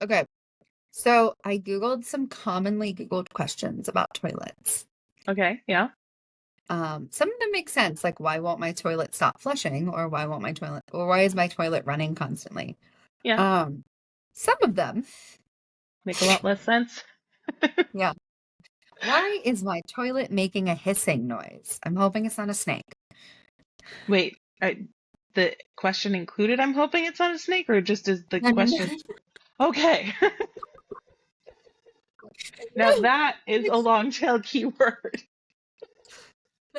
Okay. So I Googled some commonly Googled questions about toilets. Okay, yeah. Some of them make sense, like why won't my toilet stop flushing, or why is my toilet running constantly? Yeah. Um, some of them, Make a lot less sense. yeah. Why is my toilet making a hissing noise? I'm hoping it's not a snake. Wait, the question included, I'm hoping it's not a snake, or just is the No, no, no. question? Okay. Now No, that is a long tail keyword.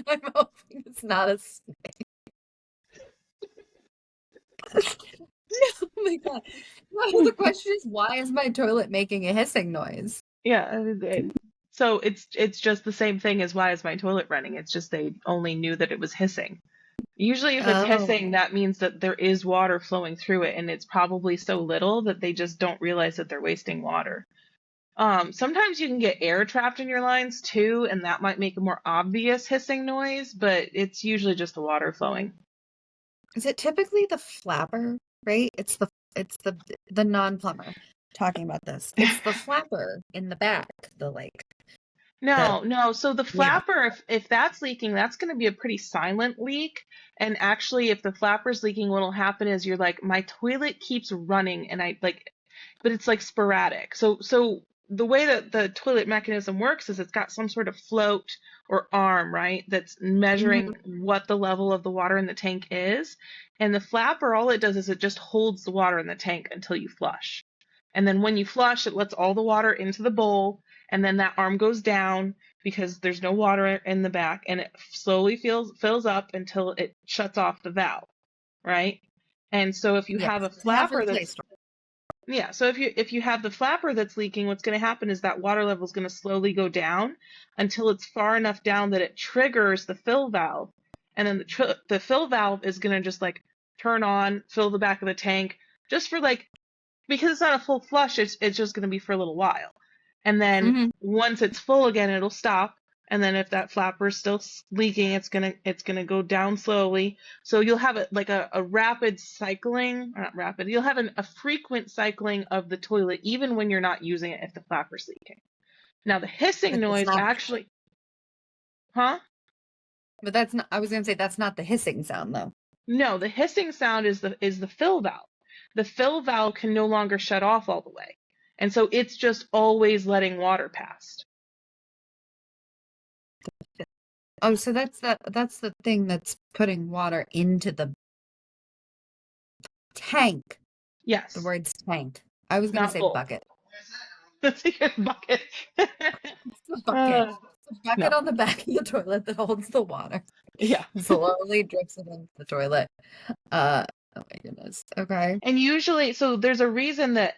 I'm hoping it's not a snake. Oh my God. No, the question is, why is my toilet making a hissing noise? Yeah. So it's just the same thing as why is my toilet running? It's just they only knew that it was hissing. Usually if it's Oh, hissing, that means that there is water flowing through it, and it's probably so little that they just don't realize that they're wasting water. Sometimes you can get air trapped in your lines too, and that might make a more obvious hissing noise, but it's usually just the water flowing. is it typically the flapper, right? It's the non-plumber talking about this. It's the flapper in the back, the No, no. So the yeah. flapper, if that's leaking, that's going to be a pretty silent leak. And actually, if the flapper's leaking, what'll happen is you're like, my toilet keeps running, and I like, but it's like sporadic. So the way that the toilet mechanism works is it's got some sort of float or arm, right? That's measuring Mhm. what the level of the water in the tank is. And the flapper, all it does is it just holds the water in the tank until you flush. And then when you flush, it lets all the water into the bowl, and then that arm goes down because there's no water in the back, and it slowly fills up until it shuts off the valve, right? And so if you Yes, have a I have flapper that's replaced one. yeah, so if you have the flapper that's leaking, what's going to happen is that water level is going to slowly go down until it's far enough down that it triggers the fill valve, and then the fill valve is going to just like turn on, fill the back of the tank, just for like, because it's not a full flush, it's just going to be for a little while. And then Mhm. once it's full again, it'll stop. And then if that flapper is still leaking, it's gonna go down slowly. So you'll have a rapid cycling, or not rapid. You'll have a frequent cycling of the toilet even when you're not using it if the flapper's leaking. Now the hissing But it's noise not. actually, huh? But that's not. I was gonna say that's not the hissing sound though. No, the hissing sound is the fill valve. The fill valve can no longer shut off all the way. And so it's just always letting water past. Oh, so that's the thing that's putting water into the tank. The Yes, word's tank. I was gonna not say bowl. bucket. That's a good bucket. It's the bucket. Uh, It's the bucket no. on the back of the toilet that holds the water. Yeah. Slowly drips it into the toilet. Uh, oh my goodness. Okay. And usually, so there's a reason that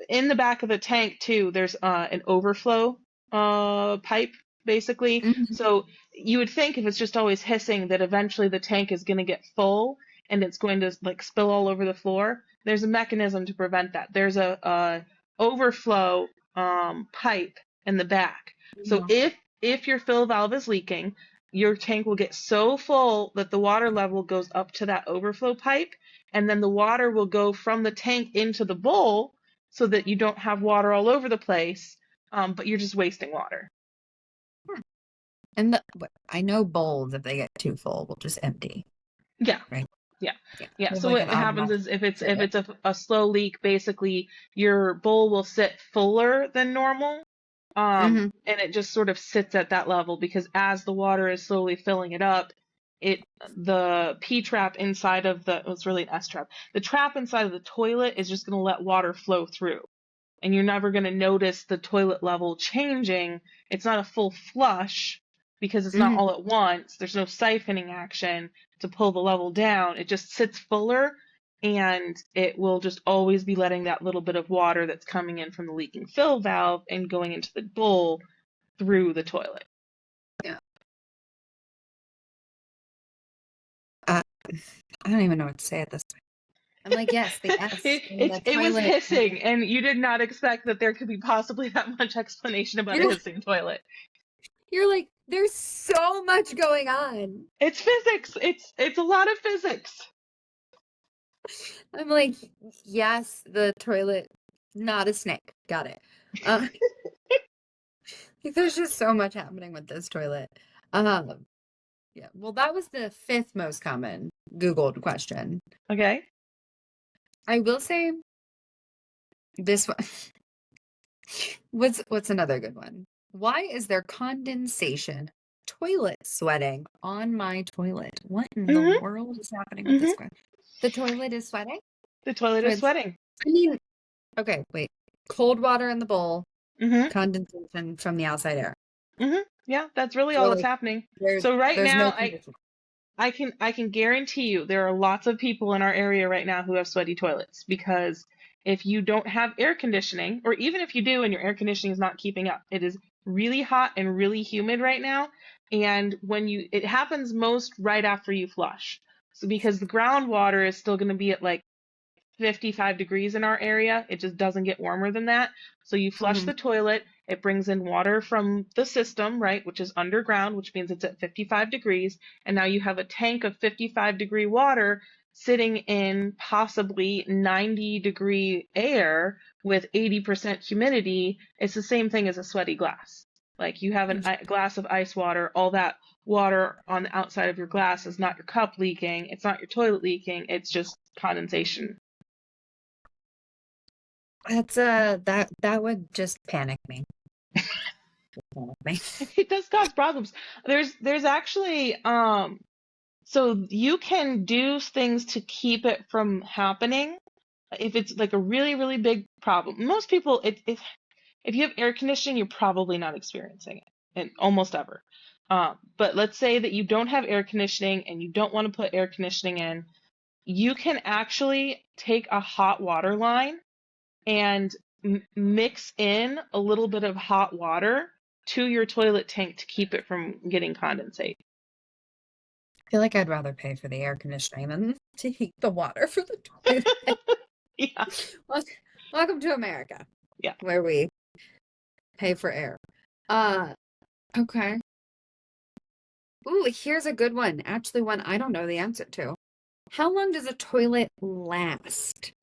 in the back of the tank too, there's an overflow pipe basically. Mhm. So you would think if it's just always hissing that eventually the tank is going to get full and it's going to like spill all over the floor. There's a mechanism to prevent that. There's a overflow pipe in the back. So Yeah. if your fill valve is leaking, your tank will get so full that the water level goes up to that overflow pipe, and then the water will go from the tank into the bowl so that you don't have water all over the place, but you're just wasting water. And I know bowls, if they get too full, will just empty, Yeah, right? yeah, Yeah. yeah. They have So like what an happens automatic is if it's if spigot. it's a slow leak, basically your bowl will sit fuller than normal, Hmm. and it just sort of sits at that level because as the water is slowly filling it up, it the P trap inside of it's really an S trap. The trap inside of the toilet is just going to let water flow through, and you're never going to notice the toilet level changing. It's not a full flush because it's not Hmm. all at once. There's no siphoning action to pull the level down. It just sits fuller, and it will just always be letting that little bit of water that's coming in from the leaking fill valve and going into the bowl through the toilet. Yeah. Uh, I don't even know what to say at this point. I'm like, yes, the S in the It was toilet. hissing, and you did not expect that there could be possibly that much explanation about a You're hissing toilet. you're like, there's so much going on. It's physics. It's a lot of physics. I'm like, yes, the toilet Not a snake. Got it. Um, there's just so much happening with this toilet. Um, yeah. Well, that was the fifth most common Googled question. Okay. I will say this one. What's another good one? Why is there condensation, toilet sweating on my toilet? What in the Mhm. world is happening with this Mhm. one? The toilet is sweating? The toilet is Toilet's, sweating. I mean, okay, wait. Cold water in the bowl, Mhm. condensation from the outside air. Mhm. Yeah, that's really all So that's like happening. there's So right there's now, no I condition. I can I can guarantee you there are lots of people in our area right now who have sweaty toilets because if you don't have air conditioning, or even if you do and your air conditioning is not keeping up, it is really hot and really humid right now. And it happens most right after you flush. So because the groundwater is still going to be at like 55 degrees in our area. It just doesn't get warmer than that. So you flush Hmm. the toilet, it brings in water from the system, right, which is underground, which means it's at 55 degrees. And now you have a tank of 55-degree water sitting in possibly 90-degree air with 80% humidity. It's the same thing as a sweaty glass. Like you have a glass of ice water, all that water on the outside of your glass is not your cup leaking, it's not your toilet leaking, it's just condensation. That's that would just panic me. Panic me. It does cause problems. There's actually so you can do things to keep it from happening if it's like a really really big problem. Most people if you have air conditioning, you're probably not experiencing it and almost ever. But let's say that you don't have air conditioning and you don't want to put air conditioning in, you can actually take a hot water line and mix in a little bit of hot water to your toilet tank to keep it from getting condensate. I feel like I'd rather pay for the air conditioning than to heat the water for the toilet. Yeah, Wel- Welcome to America, yeah. where we pay for air. Uh, okay. Ooh, here's a good one. Actually, one I don't know the answer to. How long does a toilet last?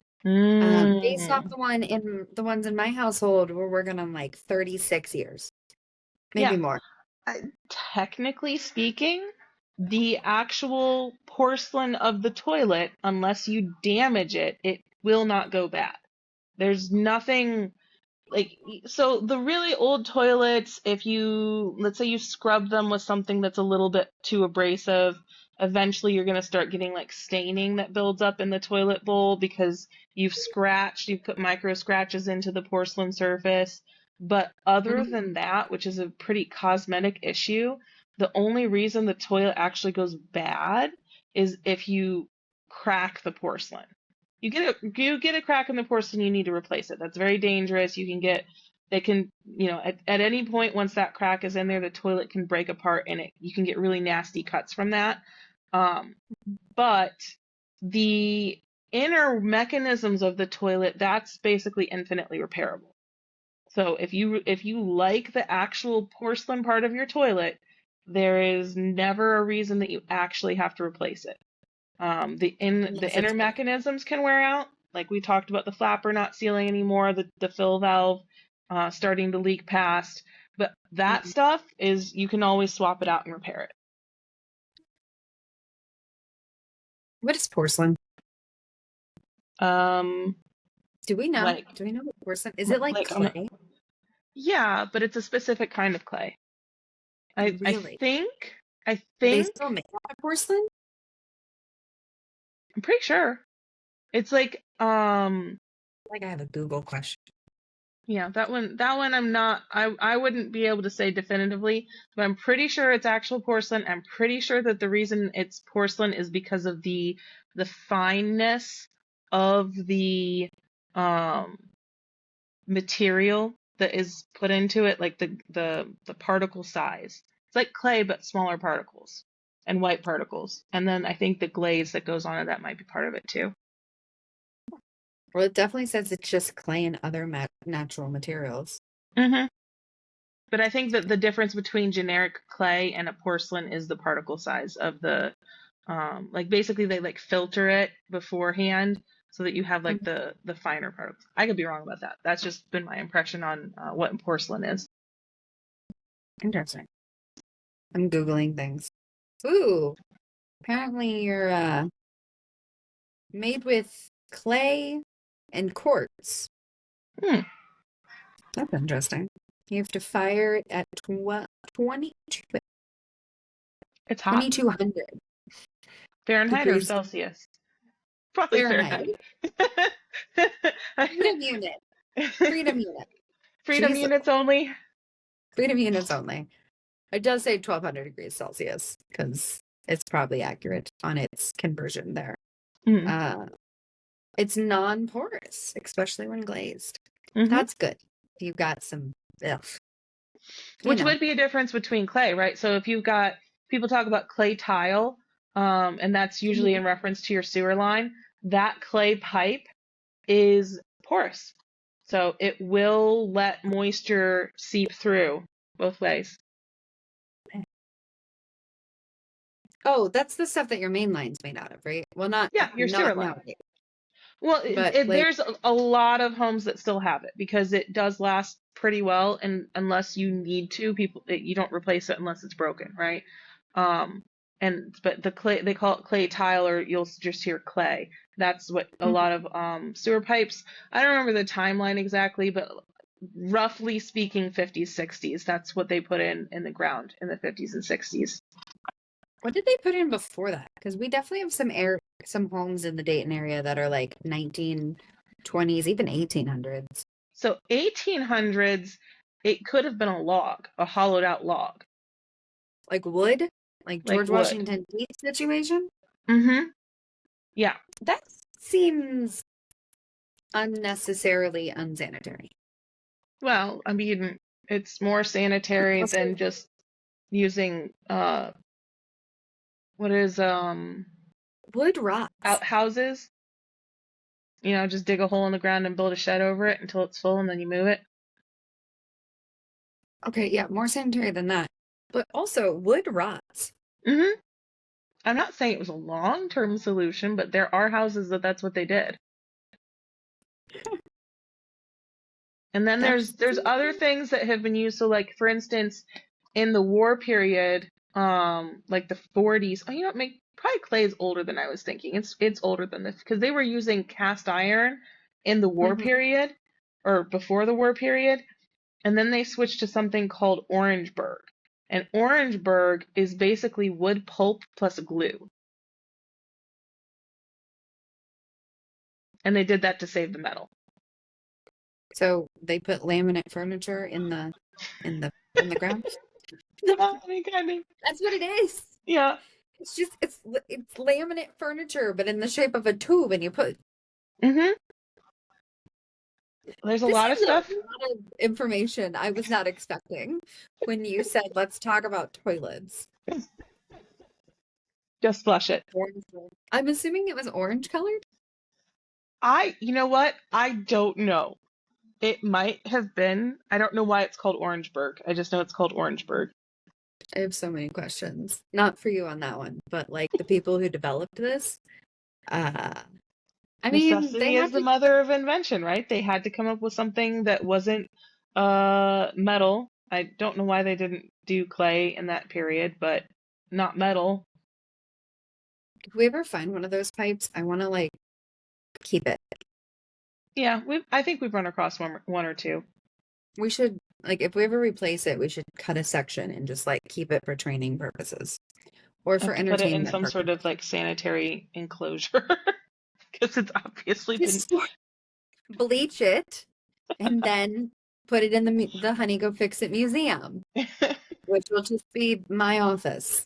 Based off Mm, the ones in my household, we're working on like 36 years, maybe yeah. more. Technically speaking, the actual porcelain of the toilet, unless you damage it, it will not go bad. There's nothing like so the really old toilets, if you let's say you scrub them with something that's a little bit too abrasive, eventually you're going to start getting like staining that builds up in the toilet bowl because you've put micro scratches into the porcelain surface. But other Mhm. than that, which is a pretty cosmetic issue, the only reason the toilet actually goes bad is if you crack the porcelain. You get a crack in the porcelain, you need to replace it. That's very dangerous. They can, at any point once that crack is in there, the toilet can break apart and you can get really nasty cuts from that. Um, but the inner mechanisms of the toilet, that's basically infinitely repairable. So if you like the actual porcelain part of your toilet, there is never a reason that you actually have to replace it. The Unless inner it's big. mechanisms can wear out, like we talked about the flapper not sealing anymore, the fill valve starting to leak past. But that Mhm. stuff is you can always swap it out and repair it. What is porcelain? Um, Do we know? like Do we know what porcelain is? It like like I'm clay? yeah, but it's a specific kind of clay. I Really? think I Are they think still made out of porcelain? I'm pretty sure it's like Like I have a Google question. yeah, that one I wouldn't be able to say definitively, but I'm pretty sure it's actual porcelain. I'm pretty sure that the reason it's porcelain is because of the fineness of the um material that is put into it, like the particle size. It's like clay but smaller particles and white particles. And then I think the glaze that goes on it that might be part of it too. Well, it definitely says it's just clay and other natural materials. hmm But I think that the difference between generic clay and a porcelain is the particle size of the like basically they like filter it beforehand so that you have like the finer parts. I could be wrong about that. That's just been my impression on what porcelain is. Interesting. I'm Googling things. Ooh, apparently you're made with clay and quartz. Hmm. That's interesting. You have to fire it at It's hot. 2200 Fahrenheit or degrees Celsius? Probably Fahrenheit. Fahrenheit. Freedom unit. Freedom unit. Freedom Jesus. units only. Freedom units only. It does say 1200 degrees Celsius because it's probably accurate on its conversion there. Mm. It's non-porous, especially when glazed. Mm-hmm. That's good. You've got some, Which would be a difference between clay, right? So if you've got people talk about clay tile, and that's usually in reference to your sewer line, that clay pipe is porous. So it will let moisture seep through both ways. Oh, that's the stuff that your main line's made out of, right? Well, Yeah, your sewer not line. nowadays, Well, but like, there's a lot of homes that still have it because it does last pretty well, and unless you need to, you don't replace it unless it's broken, right? But the clay, they call it clay tile, or you'll just hear clay. That's what a lot of sewer pipes. I don't remember the timeline exactly, but roughly speaking, 50s, 60s. That's what they put in the ground in the 50s and 60s. what did they put in before that? Because we definitely have some homes in the Dayton area that are like 1920s, even 1800s. So 1800s, it could have been a log, a hollowed out log. Like wood? Like Like George wood. Washington Tea situation? Mm-hmm. Yeah. That seems unnecessarily unsanitary. Well, I mean, it's more sanitary Also, than just using what is wood rots. outhouses. Just dig a hole in the ground and build a shed over it until it's full and then you move it. Okay, yeah, more sanitary than that. But also wood rots. Mm-hmm. I'm not saying it was a long-term solution, but there are houses that's what they did. And then there's other things that have been used. So like for instance, in the war period, like the 40s. Oh, probably clay is older than I was thinking. It's older than this because they were using cast iron in the war period or before the war period, and then they switched to something called Orangeburg. And Orangeburg is basically wood pulp plus glue. And they did that to save the metal. So they put laminate furniture in the ground. That's what it is. Yeah. It's laminate furniture, but in the shape of a tube, and you put. Mm-hmm. There's a lot of stuff. A lot of information I was not expecting when you said, let's talk about toilets. Just flush it. I'm assuming it was orange colored? You know what? I don't know. It might have been. I don't know why it's called Orangeburg. I just know it's called Orangeburg. I have so many questions. Not for you on that one, but like the people who developed this, I mean, necessity is the mother of invention, right? They had to come up with something that wasn't metal. I don't know why they didn't do clay in that period, but not metal. If we ever find one of those pipes, I want to like keep it. Yeah, I think we've run across one or two. We should, like, if we ever replace it, we should cut a section and just like keep it for training purposes or for entertainment. Put it in some sort of like sanitary enclosure because it's obviously been bleach it and then put it in the Honey Go Fix It museum, which will just be my office.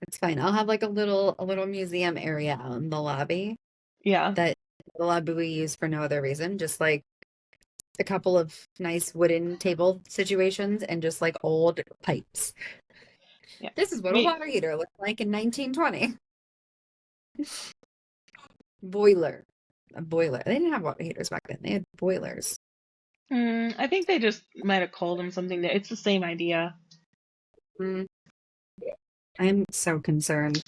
It's fine. I'll have like a little museum area out in the lobby. Yeah. That the lobby we use for no other reason, just like a couple of nice wooden table situations and just like old pipes. Yeah. This is what a water heater looked like in 1920. Boiler. A boiler. They didn't have water heaters back then. They had boilers. I think they just might have called them something that it's the same idea. I'm so concerned.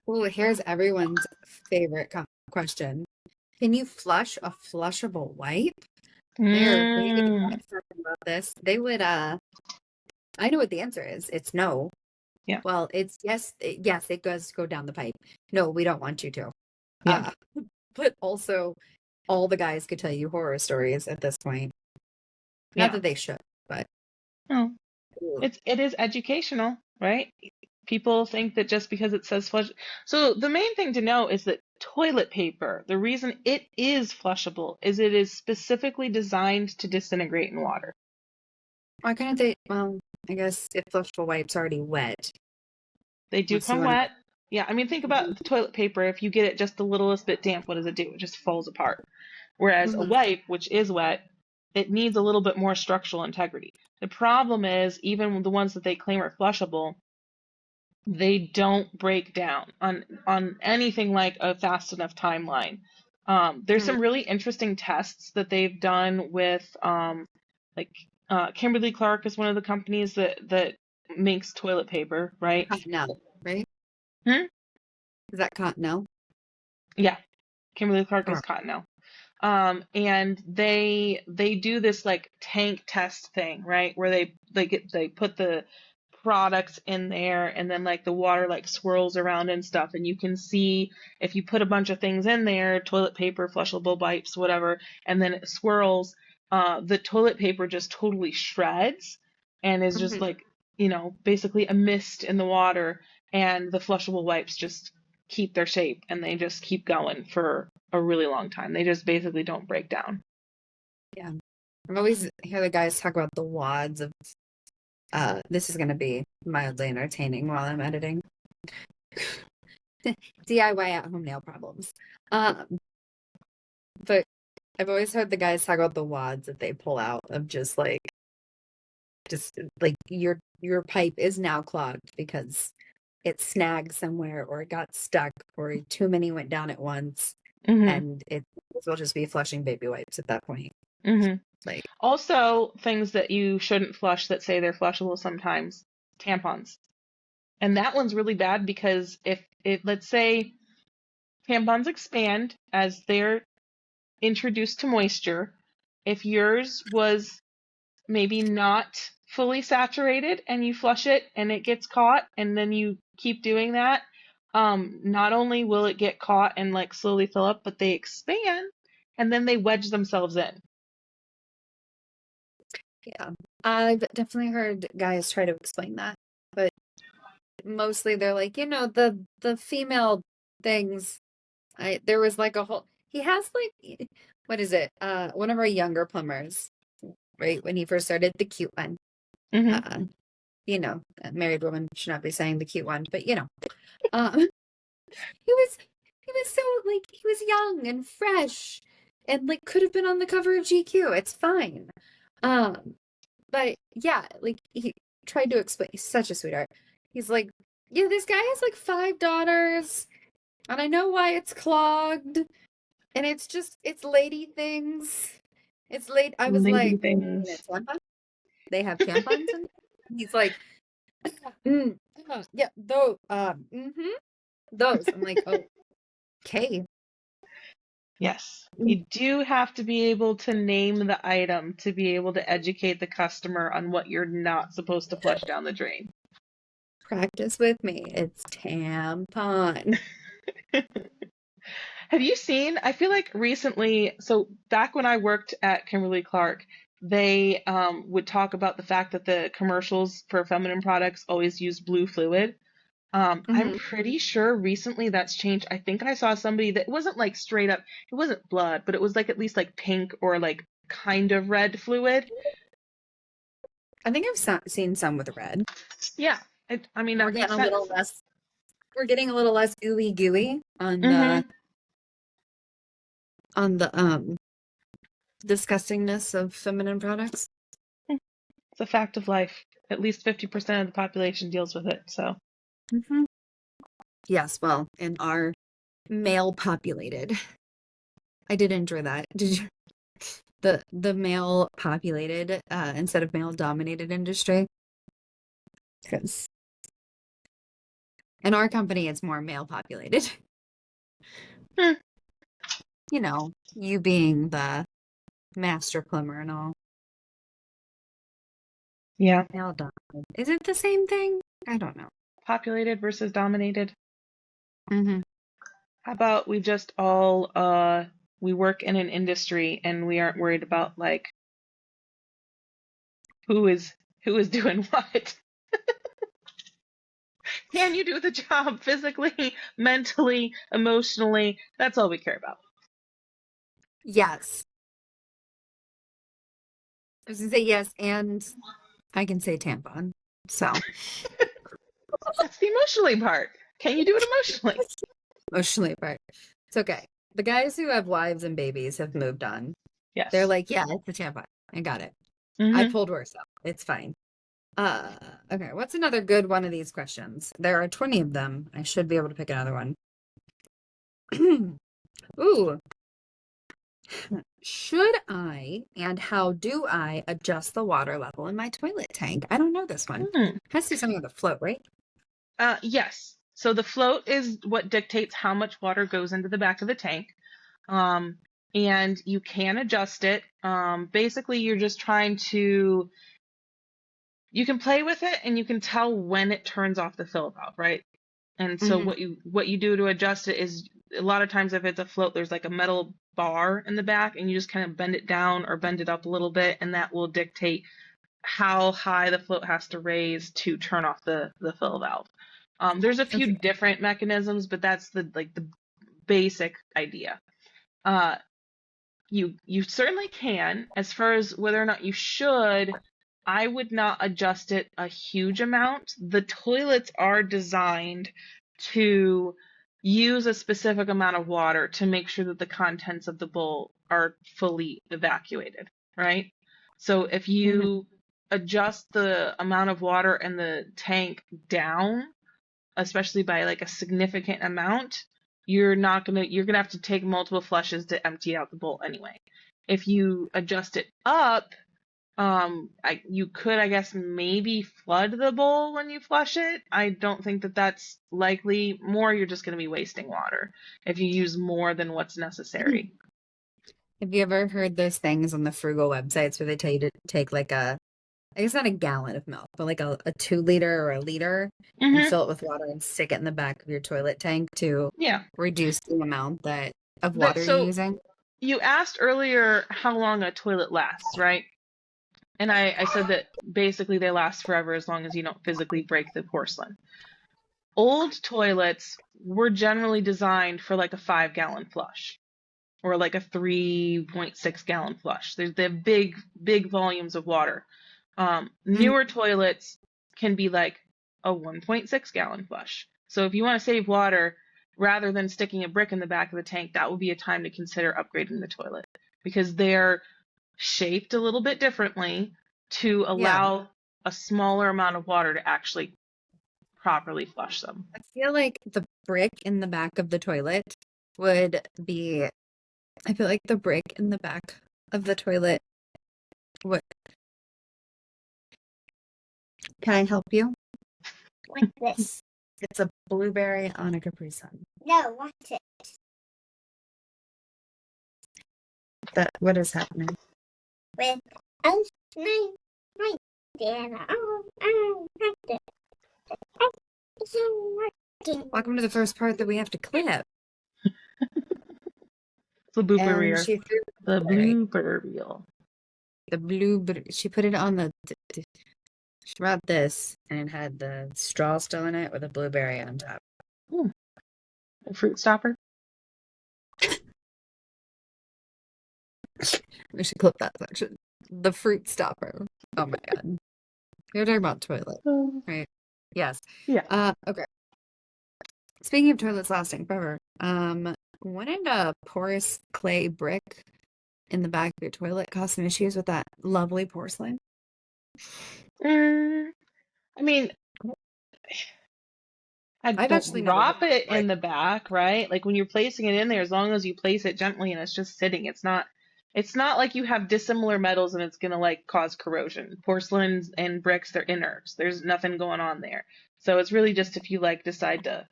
Oh, here's everyone's favorite comment. question. Can you flush a flushable wipe? They're big Mm, on talking about this. They would I know what the answer is. It's no. yeah, Well, it's yes, yes, it does go down the pipe. No, we don't want you to. yeah, Uh, but also all the guys could tell you horror stories at this point. Not yeah. that they should, but Oh, ugh. it is educational, right? People think that just because it says flush. So the main thing to know is that toilet paper, the reason it is flushable is it is specifically designed to disintegrate in water. Why couldn't they? Well, I guess if flushable wipe's already wet, They do unless you come want wet. Yeah, I mean, think about the toilet paper. If you get it just the littlest bit damp, what does it do? It just falls apart. Whereas a to. wipe, which is wet, it needs a little bit more structural integrity. The problem is, even the ones that they claim are flushable, they don't break down on anything like a fast enough timeline. There's Hmm. some really interesting tests that they've done with like Kimberly Clark is one of the companies that makes toilet paper, right? Cottonelle, right? Hmm? Is that Cottonelle? Yeah, Kimberly Clark Or is Cottonelle. And they do this like tank test thing, right? Where they put the products in there and then like the water like swirls around and stuff, and you can see if you put a bunch of things in there, toilet paper, flushable wipes, whatever, and then it swirls, the toilet paper just totally shreds and is just Mhm. like, basically a mist in the water, and the flushable wipes just keep their shape and they just keep going for a really long time. They just basically don't break down. Yeah. I've always hear the guys talk about the wads of this is gonna be mildly entertaining while I'm editing. DIY at home nail problems. Um, but I've always heard the guys talk about the wads that they pull out of just like your pipe is now clogged because it snagged somewhere or it got stuck or too many went down at once Hmm. and it will just be flushing baby wipes at that point. Hmm. Like, Also, things that you shouldn't flush that say they're flushable sometimes, tampons. And that one's really bad because if let's say tampons expand as they're introduced to moisture, if yours was maybe not fully saturated and you flush it and it gets caught and then you keep doing that, not only will it get caught and like slowly fill up, but they expand and then they wedge themselves in. yeah, I've definitely heard guys try to explain that, but mostly they're like, the female things. I there was like a whole he has like what is it? One of our younger plumbers, right? When he first started, the cute one. Hmm. Uh, a married woman should not be saying the cute one, but he was so like he was young and fresh and like could have been on the cover of GQ. It's fine. Um, but yeah, like he tried to explain. He's such a sweetheart. He's like, yeah, this guy has like five daughters, and I know why it's clogged, and it's lady things. It's late. I was Lady like, you know, things. tampons? They have tampons, and he's like, mm, yeah, those. I'm like, oh, okay. Yes. You do have to be able to name the item to be able to educate the customer on what you're not supposed to flush down the drain. Practice with me. It's tampon. Have you seen? I feel like recently, so back when I worked at Kimberly Clark, they would talk about the fact that the commercials for feminine products always use blue fluid. I'm Hmm. pretty sure recently that's changed. I think I saw somebody that wasn't like straight up, it wasn't blood, but it was like at least like pink or like kind of red fluid. I think seen some with red. Yeah, I mean, We're that getting makes a little sense. less. We're getting a little less ooey gooey on Hmm. the disgustingness of feminine products. It's a fact of life. At least 50% of the population deals with it. So, Hmm. Yes, well, in our male populated, I did enjoy that. Did you the male populated instead of male dominated industry? Because in our company, it's more male populated. hmm. you know, you being the master plumber and all. Yeah. Nail done. Is it the same thing? I don't know. Populated versus dominated. Mm-hmm. How about we just all we work in an industry and we aren't worried about like who is doing what. Can you do the job physically, mentally, emotionally? That's all we care about. Yes. I was gonna say yes, and I can say tampon. So That's the emotionally part. Can you do it emotionally? emotionally part. It's okay. The guys who have wives and babies have moved on. They're Yes. like, yeah, it's a tampon. I got it. I Mm-hmm. pulled worse up. It's fine. Uh, okay. What's another good one of these questions? There are 20 of them. I should be able to pick another one. Ooh. Should I and how do I adjust the water level in my toilet tank? I don't know this one. Hmm. Has to do something with the float, right? Yes. So the float is what dictates how much water goes into the back of the tank. Um, and you can adjust it. Basically, you're just trying to, you can play with it and you can tell when it turns off the fill valve, right? And so Hmm. what you do to adjust it is a lot of times if it's a float, there's like a metal bar in the back and you just kind of bend it down or bend it up a little bit, and that will dictate how high the float has to raise to turn off the fill valve. There's a few Okay. different mechanisms, but that's the basic idea. Uh, you certainly can. As far as whether or not you should, I would not adjust it a huge amount. The toilets are designed to use a specific amount of water to make sure that the contents of the bowl are fully evacuated, right? So if Hmm. you adjust the amount of water in the tank down, especially by like a significant amount, you're gonna have to take multiple flushes to empty out the bowl anyway. If you adjust it up, you could, I guess, maybe flood the bowl when you flush it. I don't think that that's likely. More, you're just gonna be wasting water if you use more than what's necessary. Have you ever heard those things on the frugal websites where they tell you to take like I guess not a gallon of milk, but like a 2 liter or a liter and Hmm. fill it with water and stick it in the back of your toilet tank to Yeah. reduce the amount of That water you're so using? you asked earlier how long a toilet lasts, right? And I said that basically they last forever as long as you don't physically break the porcelain. Old toilets were generally designed for like a 5 gallon flush or like a 3.6 gallon flush. They have big volumes of water. Mhm. Newer toilets can be like a 1.6 gallon flush. So if you want to save water, rather than sticking a brick in the back of the tank, that would be a time to consider upgrading the toilet because they're shaped a little bit differently to Yeah. allow a smaller amount of water to actually properly flush them. I feel like the brick in the back of the toilet would be, I feel like the brick in the back of the toilet would, can I help you? Like this. It's a blueberry on a Capri Sun. No, watch it. What is happening? With us, my dinner. Welcome to the first part that we have to clip. It's the blooper And reel. she threw The blueberry, blooper reel. the blueberry. She put it on she brought this and it had the straw still in it with a blueberry on top. Hmm. A fruit stopper. We should clip that section. The fruit stopper. Oh my God. You're talking about toilet, right? Yes. Yeah. Okay. Speaking of toilets lasting forever, wouldn't a porous clay brick in the back of your toilet cause some issues with that lovely porcelain? Mm, I mean, I I've actually don't never put drop it like in the back, right? Like when you're placing it in there, as long as you place it gently and it's just sitting, it's not like you have dissimilar metals and it's gonna like cause corrosion. Porcelains and bricks, they're inert. There's nothing going on there. So it's really just if you like decide to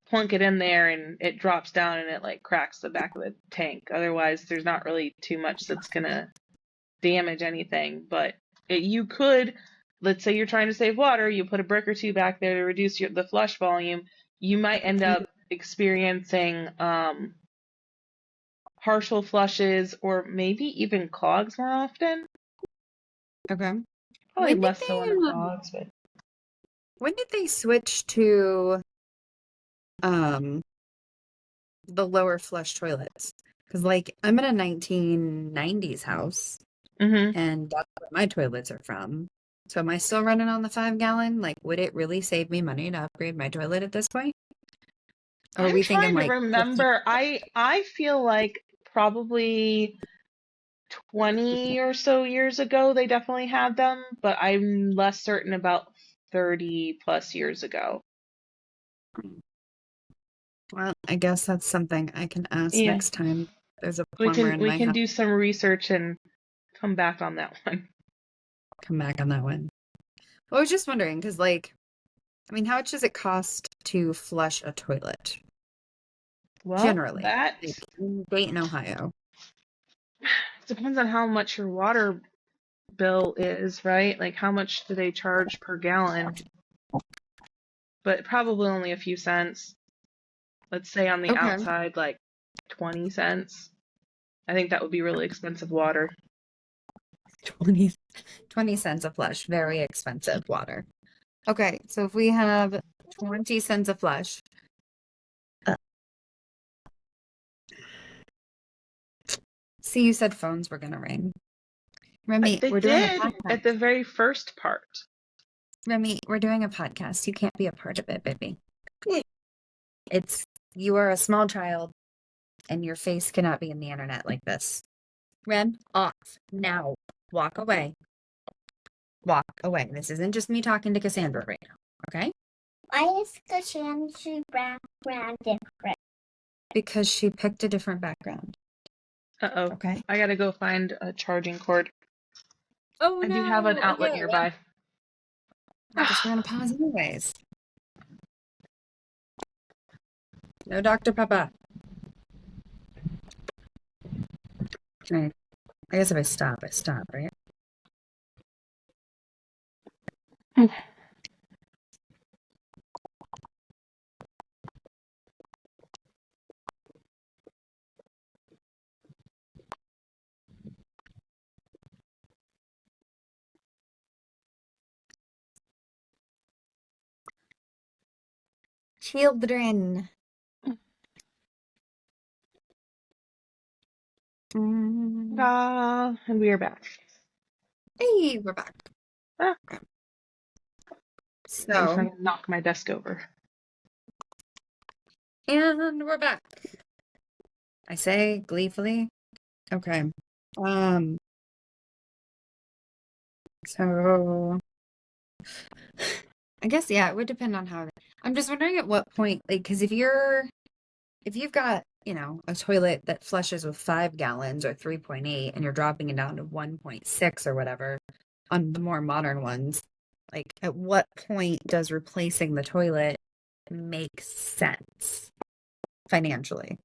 plunk it in there and it drops down and it like cracks the back of the tank. Otherwise, there's not really too much that's gonna damage anything. But you could, let's say you're trying to save water, you put a brick or two back there to reduce the flush volume. You might end up experiencing partial flushes or maybe even clogs more often. Okay. Probably less so on the clogs, but When did they switch to um the lower flush toilets? Because like I'm in a 1990s house hmm and that's where my toilets are from. So am I still running on the 5 gallon? Like, would it really save me money to upgrade my toilet at this point? Or are I'm we thinking trying to like 50? remember. I feel like probably 20 or so years ago they definitely had them, but I'm less certain about 30 plus years ago. Well, I guess that's something I can ask Yeah, next time there's a we plumber can in we my can house. do some research and come back on that one. Come back on that one. Well, I was just wondering, because like, I mean, how much does it cost to flush a toilet? Well, Generally, that like in Dayton, Ohio. depends on how much your water bill is, right? Like how much do they charge per gallon? But probably only a few cents. Let's say on the Okay. outside, like 20 cents. I think that would be really expensive water. 20, 20 cents a flush. Very expensive water. Okay, so if we have 20 cents a flush, uh, see, you said phones were gonna ring. Remy, They we're doing a did at the podcast. very first part. Remy, we're doing a podcast. You can't be a part of it, baby. It's you are a small child and your face cannot be in the internet like this. Rem, off now. Walk away. Walk away. This isn't just me talking to Cassandra right now, okay? Why is Kassandra background different? Because she picked a different background, Uh-oh. okay? I gotta go find a charging cord. Oh I do have an no. outlet Okay, nearby. I guess we're gonna pause anyways. No, Dr. Peppa. Can I guess if I stop, right? Children. And we are back. Hey, we're back. Ah, Okay. I'm So, trying to knock my desk over. and we're back. I say gleefully. Okay. Um, so I guess yeah, it would depend on how I'm just wondering at what point, like, because if you've got, a toilet that flushes with 5 gallons or 3.8 and you're dropping it down to 1.6 or whatever on the more modern ones, like at what point does replacing the toilet make sense financially?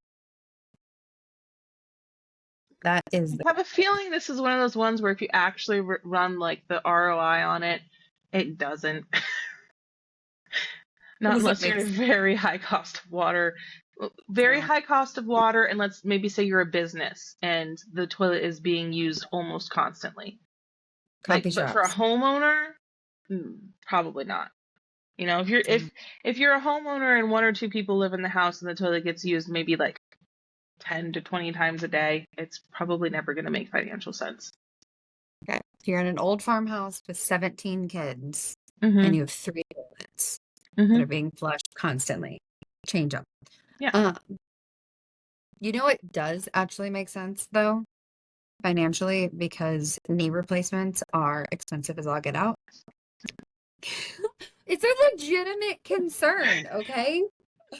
That is I have a feeling this is one of those ones where if you actually run like the ROI on it, it doesn't. what Not does it unless you're make in a very high cost of water. Very so high cost of water, and let's maybe say you're a business and the toilet is being used almost constantly. Like, coffee but for a shops? homeowner, probably not. If you're Mm, if you're a homeowner and one or two people live in the house and the toilet gets used maybe like 10 to 20 times a day, it's probably never going to make financial sense. okay. If you're in an old farmhouse with 17 kids and Mhm. you have 3 toilets that are Mhm. being flushed constantly, change them. Yeah. Uh, you know what does actually make sense though, financially, because knee replacements are expensive as all get out. It's a legitimate concern, okay?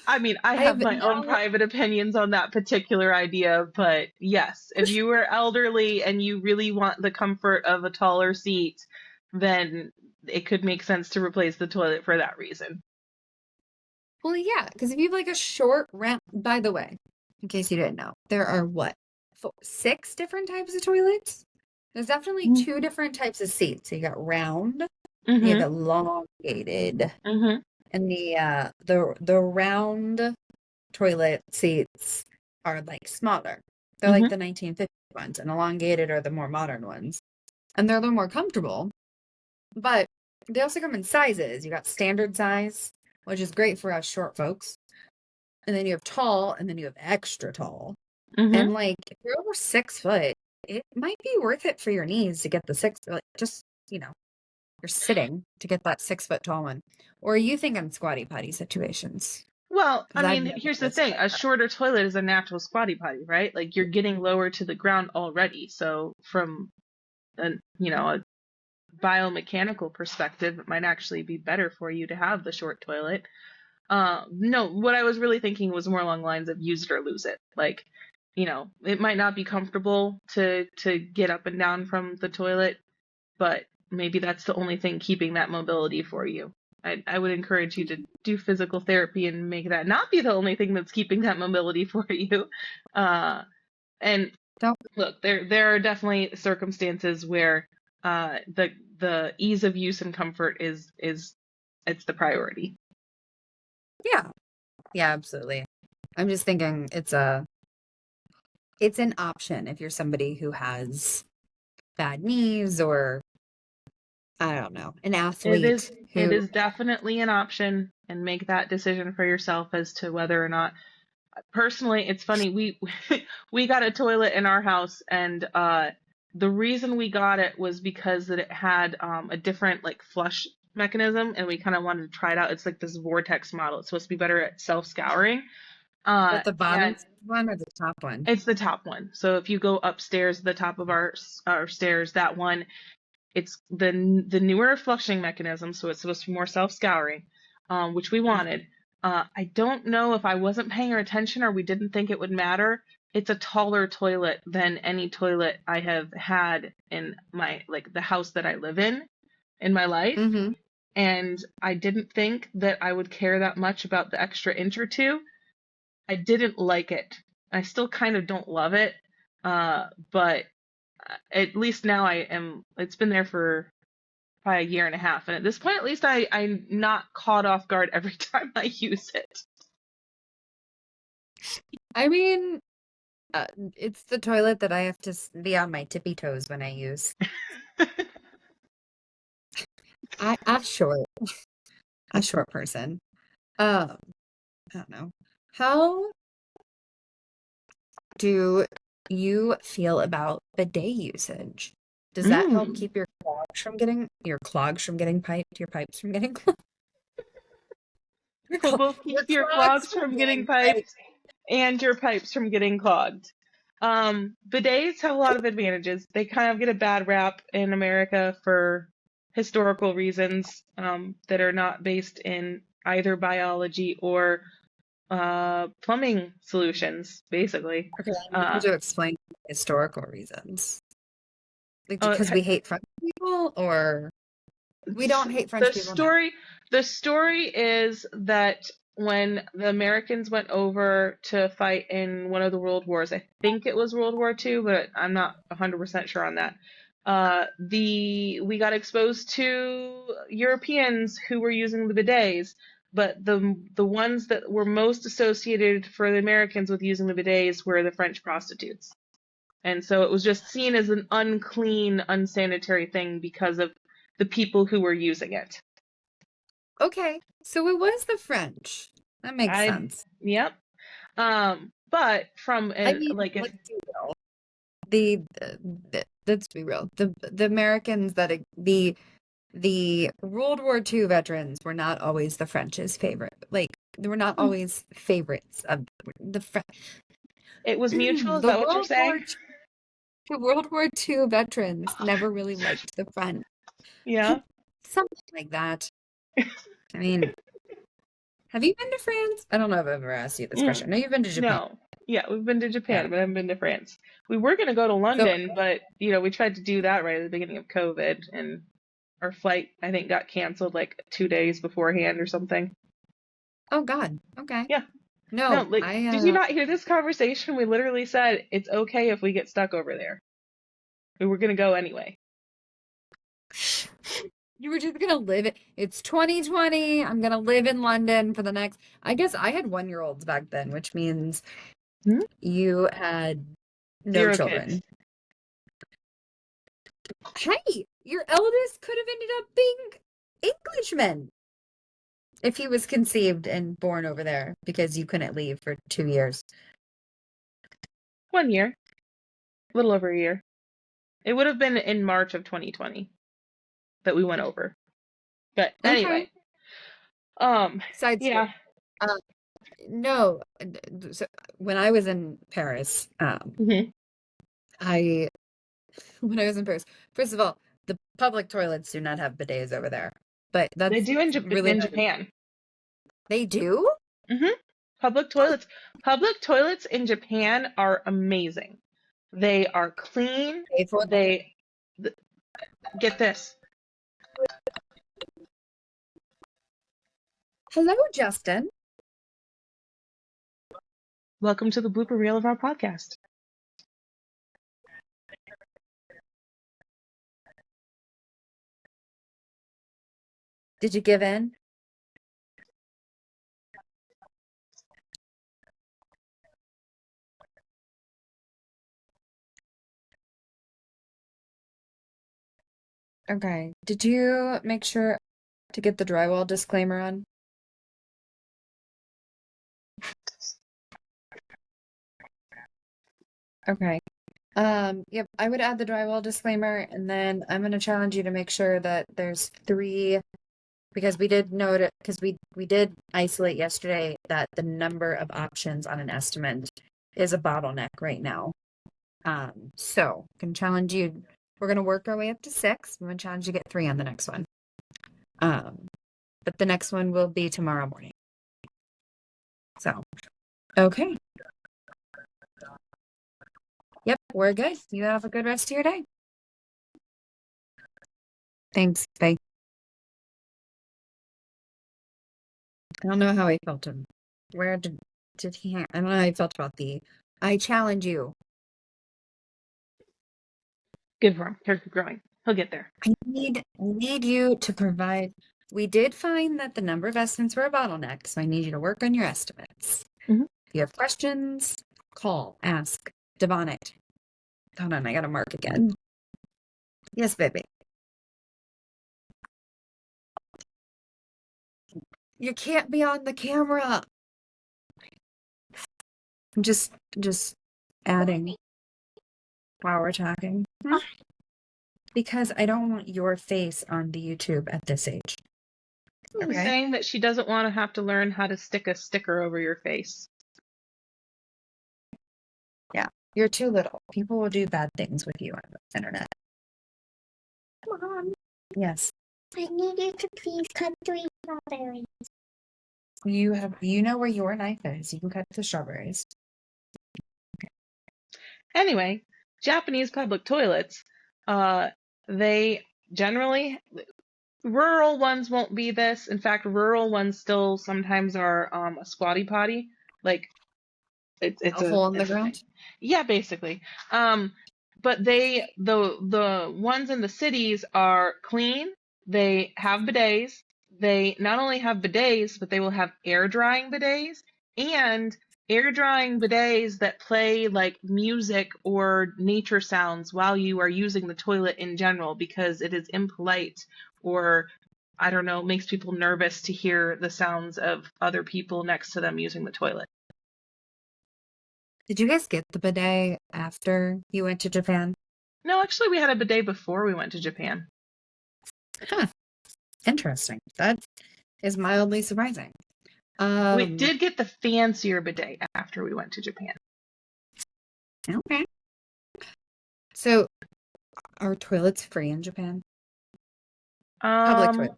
I mean, I I have have my own no private opinions on that particular idea, but yes, if you were elderly and you really want the comfort of a taller seat, then it could make sense to replace the toilet for that reason. Well, yeah, because if you have like a short round, by the way, in case you didn't know, there are what, six different types of toilets? There's definitely two different types of seats. So you got round, you have Mm-hmm. elongated, Mm-hmm. and the round toilet seats are like smaller. They're like Mm-hmm. the 1950 ones, and elongated are the more modern ones. And they're a little more comfortable, but they also come in sizes. You got standard size, which is great for us short folks. And then you have tall, and then you have extra tall. Mm-hmm. And like if you're over 6 foot, it might be worth it for your knees to get the six, like just, you're sitting to get that 6 foot tall one. Or are you thinking squatty potty situations? Well, I Because I've mean, never here's had the a thing. squatty A potty. shorter toilet is a natural squatty potty, right? Like you're getting lower to the ground already. So from a biomechanical perspective, it might actually be better for you to have the short toilet. No, what I was really thinking was more along the lines of use it or lose it. Like, it might not be comfortable to get up and down from the toilet, but maybe that's the only thing keeping that mobility for you. I would encourage you to do physical therapy and make that not be the only thing that's keeping that mobility for you. And Don't, look, there are definitely circumstances where the ease of use and comfort is it's the priority. yeah. Yeah, absolutely. I'm just thinking it's an option if you're somebody who has bad knees or I don't know, an It is athlete it who is definitely an option, and make that decision for yourself as to whether or not. Personally, it's funny, we got a toilet in our house, and the reason we got it was because that it had a different like flush mechanism, and we kind of wanted to try it out. It's like this vortex model. It's supposed to be better at self-scouring. with the bottom And one or the top one. it's the top one. So if you go upstairs, the top of our stairs, that one, it's the newer flushing mechanism, so it's supposed to be more self-scouring, which we wanted. I don't know if I wasn't paying her attention or we didn't think it would matter. It's a taller toilet than any toilet I have had in my like the house that I live in my life. Mm-hmm. And I didn't think that I would care that much about the extra inch or two. I didn't like it. I still kind of don't love it. But at least now I am, it's been there for probably a year and a half. And at this point, at least I'm not caught off guard every time I use it. I mean, it's the toilet that I have to be on my tippy toes when I use. I'm short, a short person. Um, I don't know. How do you feel about bidet usage? Does that help Mm. keep your clogs from getting piped, your pipes from getting Will both your keep your clogs clogs from from getting getting piped? piped and your pipes from getting clogged. Bidets have a lot of advantages. They kind of get a bad rap in America for historical reasons that are not based in either biology or plumbing solutions, basically. Okay, I need Uh, you to explain historical reasons. Like, uh, because we hate French people, or we don't hate the French people now. story is that when the Americans went over to fight in one of the world wars, I think it was World War II, but I'm not 100% sure on that. We got exposed to Europeans who were using the bidets, but the ones that were most associated for the Americans with using the bidets were the French prostitutes. And so it was just seen as an unclean, unsanitary thing because of the people who were using it. Okay, so it was the French. That makes I, sense. yep. But from I an mean, like if let's be real. Let's be real. The Americans the World War II veterans were not always the French's favorite. Like they were not always favorites of the French. it was mutual, is The that what you're saying? World War II veterans never really liked the French. Yeah. Something like that. I mean, have you been to France? I don't know if I've ever asked you this Mm, question. No, you've been to Japan. no. Yeah, we've been to Yeah. Japan, but I haven't been to France. We were gonna go to So, London, but we tried to do that right at the beginning of COVID, and our flight I think got canceled like 2 days beforehand or something. Oh God. Okay. Yeah. No, No, like, did you not hear this conversation? We literally said it's okay if we get stuck over there. We were gonna go anyway. you were just gonna live it. It's 2020. I'm gonna live in London for the next. I guess I had 1-year-olds back then, which means Hmm? you had no 0 children. kids. Hey, your eldest could have ended up being Englishman if he was conceived and born over there because you couldn't leave for 2 years. 1 year. A little over a year. It would have been in March of 2020 that we went over. But Okay. anyway, Side story. yeah. No, so when I was in Paris, Hmm. when I was in Paris, first of all, the public toilets do not have bidets over there, but They that's do in really in not. Japan. They do? Hmm. Public toilets in Japan are amazing. They are clean. Pay for them? Th- get this. Hello, Justin. Welcome to the blooper reel of our podcast. Did you give in? Okay. Did you make sure to get the drywall disclaimer on? Okay. Yep, I would add the drywall disclaimer, and then I'm gonna challenge you to make sure that there's 3, because we did note it, because we did isolate yesterday that the number of options on an estimate is a bottleneck right now. So can challenge you. We're gonna work our way up to 6. I'm gonna challenge you to get 3 on the next one. But the next one will be tomorrow morning. So, okay. Yep, we're good. You have a good rest of your day. Thanks. Bye. I don't know how I felt him. Where did he? I don't know how I felt about the. I challenge you. Good for him. Character growing. He'll get there. I need you to provide. We did find that the number of estimates were a bottleneck, so I need you to work on your estimates. Mhm. If you have questions, call, ask, Devon-it. Hold on, I gotta mark again. Yes, baby. You can't be on the camera. I'm just adding while we're talking. Because I don't want your face on the YouTube at this age. She's Okay. saying that she doesn't want to have to learn how to stick a sticker over your face. Yeah, you're too little. People will do bad things with you on the internet. Mom, Yes. I need you to please cut 3 strawberries. You know where your knife is. You can cut the strawberries. Anyway, Japanese public toilets, they generally, rural ones won't be this. In fact, rural ones still sometimes are a squatty potty. Like it's A hole in the it's a ground? thing. Yeah, basically. But the ones in the cities are clean. They have bidets. They not only have bidets, but they will have air drying bidets and air drying bidets that play like music or nature sounds while you are using the toilet in general, because it is impolite, or I don't know, makes people nervous to hear the sounds of other people next to them using the toilet. Did you guys get the bidet after you went to Japan? No, actually, we had a bidet before we went to Japan. Huh. Interesting. That is mildly surprising. We did get the fancier bidet after we went to Japan. Okay. So, are toilets free in Japan? Public toilets.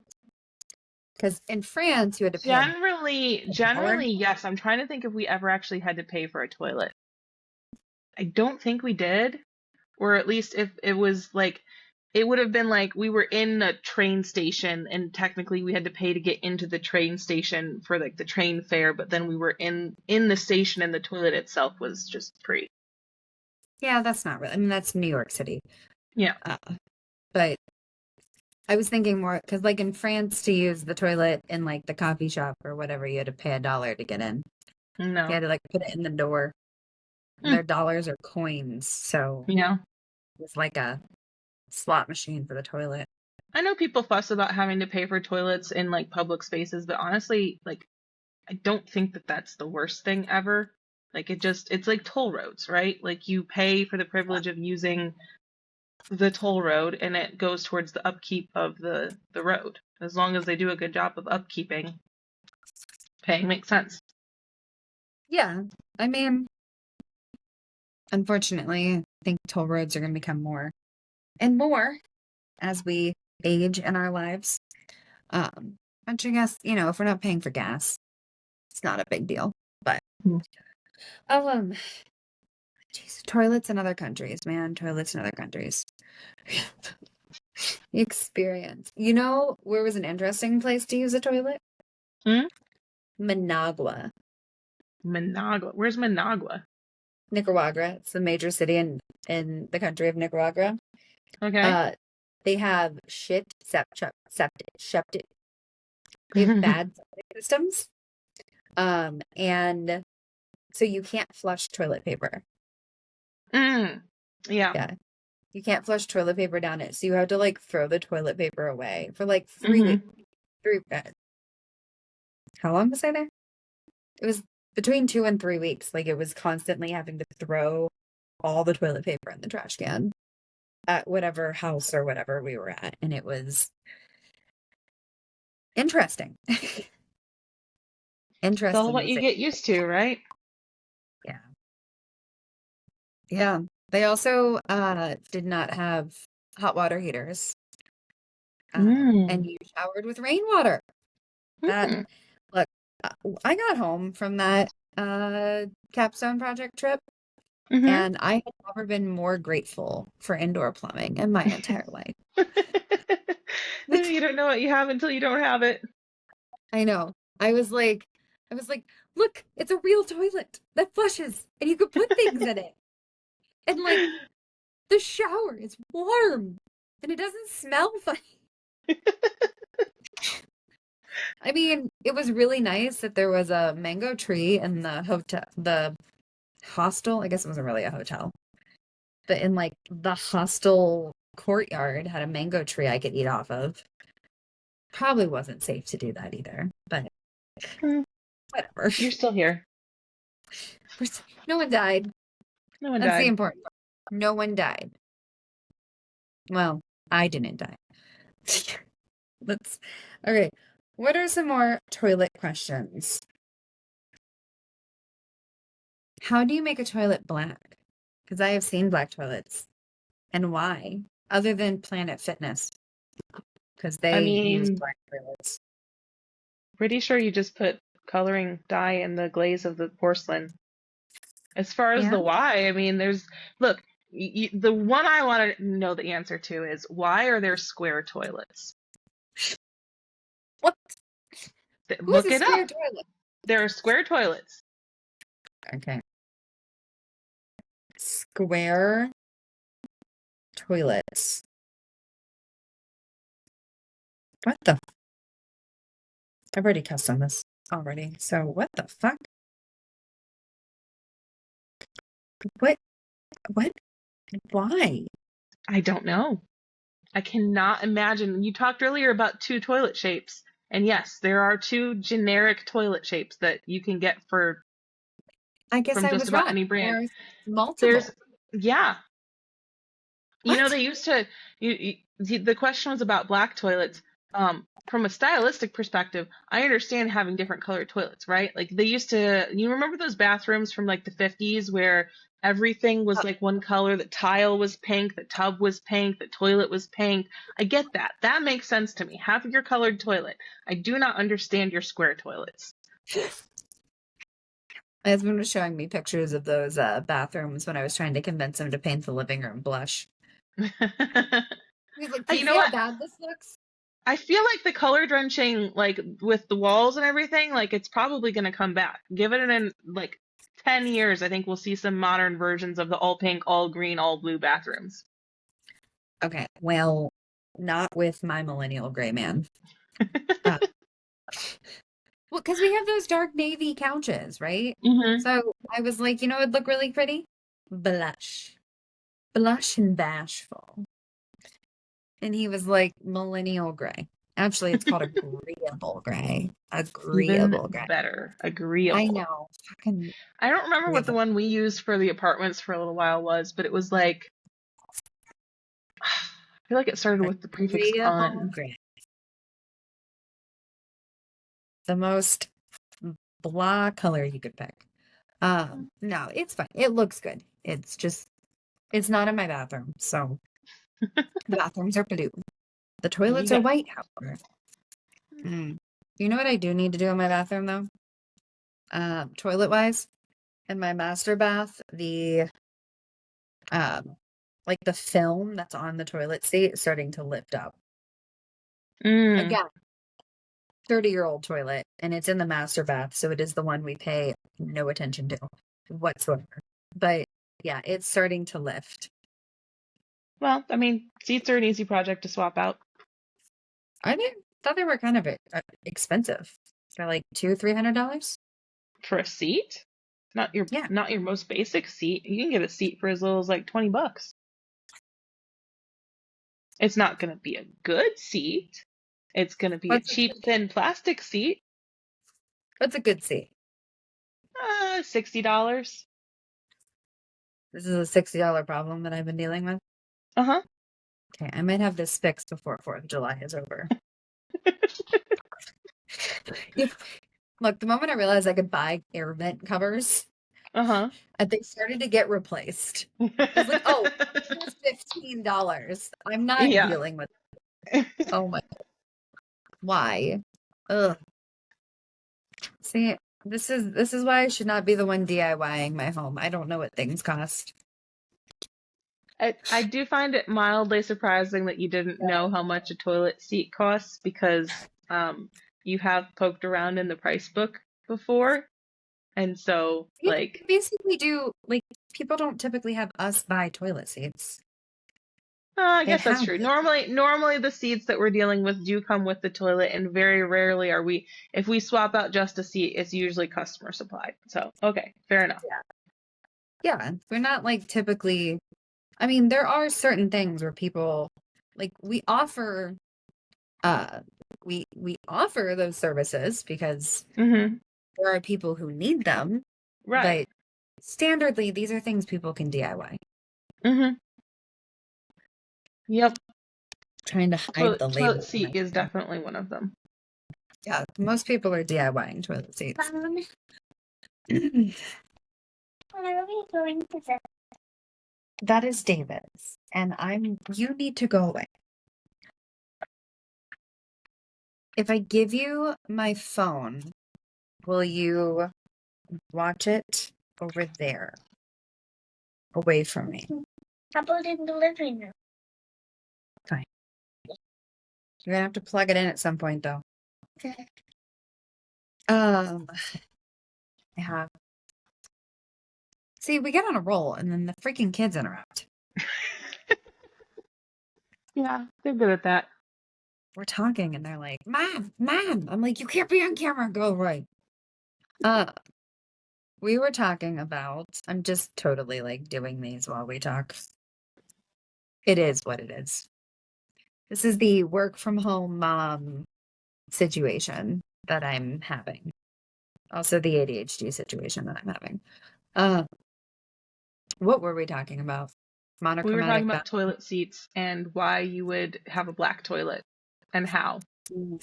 Because in France, you had to pay. Generally, yes. I'm trying to think if we ever actually had to pay for a toilet. I don't think we did, or at least if it was like it would have been like we were in a train station and technically we had to pay to get into the train station for like the train fare, but then we were in the station and the toilet itself was just free. Yeah, that's not really. I mean, that's New York City. Yeah. But I was thinking more because, like in France, to use the toilet in like the coffee shop or whatever, you had to pay $1 to get in. You No. had to like put it in the door. Their dollars are coins, so Yeah. it's like a slot machine for the toilet. I know people fuss about having to pay for toilets in like public spaces, but honestly, like I don't think that that's the worst thing ever. Like it's like toll roads, right? Like you pay for the privilege of using the toll road and it goes towards the upkeep of the road. As long as they do a good job of upkeeping, paying makes sense. Yeah, I mean, unfortunately, I think toll roads are going to become more and more as we age in our lives. Which I guess, if we're not paying for gas, it's not a big deal. But oh, geez, toilets in other countries, man, toilets in other countries. The experience. Where was an interesting place to use a toilet? Managua. Managua. Where's Managua? Nicaragua. It's the major city in the country of Nicaragua. Okay. They have septic. They have bad septic systems. And so you can't flush toilet paper. Yeah. Yeah. You can't flush toilet paper down it. So you have to like throw the toilet paper away for like 3 weeks. How long was I there? It was between 2 and 3 weeks. Like it was constantly having to throw all the toilet paper in the trash can at whatever house or whatever we were at. And it was interesting. It's all Interesting. what you get used to, right? Yeah. Yeah. They also did not have hot water heaters. And you showered with rainwater. That look, I got home from that capstone project trip, and I had never been more grateful for indoor plumbing in my entire life. You don't know what you have until you don't have it. I know. I was like, look, it's a real toilet that flushes, and you could put things in it, and like the shower is warm, and it doesn't smell funny. I mean, it was really nice that there was a mango tree in the hostel. I guess it wasn't really a hotel, but in like the hostel courtyard had a mango tree I could eat off of. Probably wasn't safe to do that either, but whatever. You're still here. No one died. No one That's died. the important part. No one died. Well, I didn't die. Okay. What are some more toilet questions? How do you make a toilet black? Because I have seen black toilets. And why? Other than Planet Fitness. Because they use black toilets. Pretty sure you just put coloring dye in the glaze of the porcelain. As far as the why, I mean, the one I want to know the answer to is why are there square toilets? What? Look it square up. Toilet? There are square toilets. Okay. Square toilets. What the? I've already cussed on this already. So what the fuck? What? Why? I don't know. I cannot imagine. You talked earlier about 2 toilet shapes. And yes, there are 2 generic toilet shapes that you can get I guess from I just was about wrong. any brand. There's multiple. Yeah. What? They used to, the question was about black toilets. From a stylistic perspective, I understand having different colored toilets, right? Like they used to, you remember those bathrooms from like the 50s where everything was like one color, the tile was pink, the tub was pink, the toilet was pink. I get that. That makes sense to me. Have your colored toilet. I do not understand your square toilets. My husband was showing me pictures of those bathrooms when I was trying to convince him to paint the living room blush. Do you You know see how what? bad this looks? I feel like the color drenching, like with the walls and everything, like it's probably going to come back. Give it in like 10 years, I think we'll see some modern versions of the all pink, all green, all blue bathrooms. Okay, well, not with my millennial gray man. Uh, well, because we have those dark navy couches, right? Hmm. So I was like, it'd look really pretty. Blush. Blush and bashful. And he was like, millennial gray. Actually, it's called agreeable gray. Even Agreeable gray. better, I agreeable. know. Fucking I don't remember what the agreeable. one we used for the apartments for a little while was, but it was like, I feel like it started with the prefix Agreeable un. gray. The most blah color you could pick. No, it's fine. It looks good. It's just, it's not in my bathroom. So the bathrooms are blue. The You toilets are got white, however. You know what I do need to do in my bathroom though? Toilet wise, in my master bath, the um like the film that's on the toilet seat is starting to lift up. mm. Again, 30-year-old toilet, and it's in the master bath, so it is the one we pay no attention to whatsoever. But yeah, it's starting to lift. Well, I mean, seats are an easy project to swap out. I thought they were kind of expensive. They're like $200-300. For a seat? Not your Yeah, not your most basic seat. You can get a seat for as little as like $20. It's not gonna be a good seat. It's gonna be a what's a cheap, thin plastic seat. what's a good seat? $60. This is a $60 problem that I've been dealing with. Uh-huh. Okay, I might have this fixed before 4th of July is over. If, look, the moment I realized I could buy air vent covers, Uh-huh. they started to get replaced. I was like, oh, here's $15. I'm not Yeah. dealing with. Oh my, why? Ugh. See, this is why I should not be the one DIYing my home. I don't know what things cost. I do find it mildly surprising that you didn't know how much a toilet seat costs because you have poked around in the price book before. And so, Yeah, like, basically do like people don't typically have us buy toilet seats. I They guess that's have true. it. Normally the seats that we're dealing with do come with the toilet, and very rarely are we, if we swap out just a seat, it's usually customer supplied. So, okay, fair enough. Yeah, we're not like typically. I mean, there are certain things where people like uh we offer those services because Mm-hmm. there are people who need them, Right. but standardly these are things people can DIY. Mm-hmm. Yep. Trying to hide the Toilet label. seat is definitely one of them. Yeah, most people are DIYing toilet seats. When are we going to the That is David's, and you need to go away. If I give you my phone, will you watch it over there, away from me? How about in the living room? Fine. You're gonna have to plug it in at some point, though. Okay. I have. See, we get on a roll, and then the freaking kids interrupt. Yeah, they're good at that. We're talking, and they're like, "Mom, Mom!" I'm like, "You can't be on camera. Go right." We were talking about. I'm just totally like doing these while we talk. It is what it is. This is the work from home mom situation that I'm having. Also the ADHD situation that I'm having. Uh, what were we talking about? We were talking Monochromatic about toilet seats and why you would have a black toilet and how. bathroom.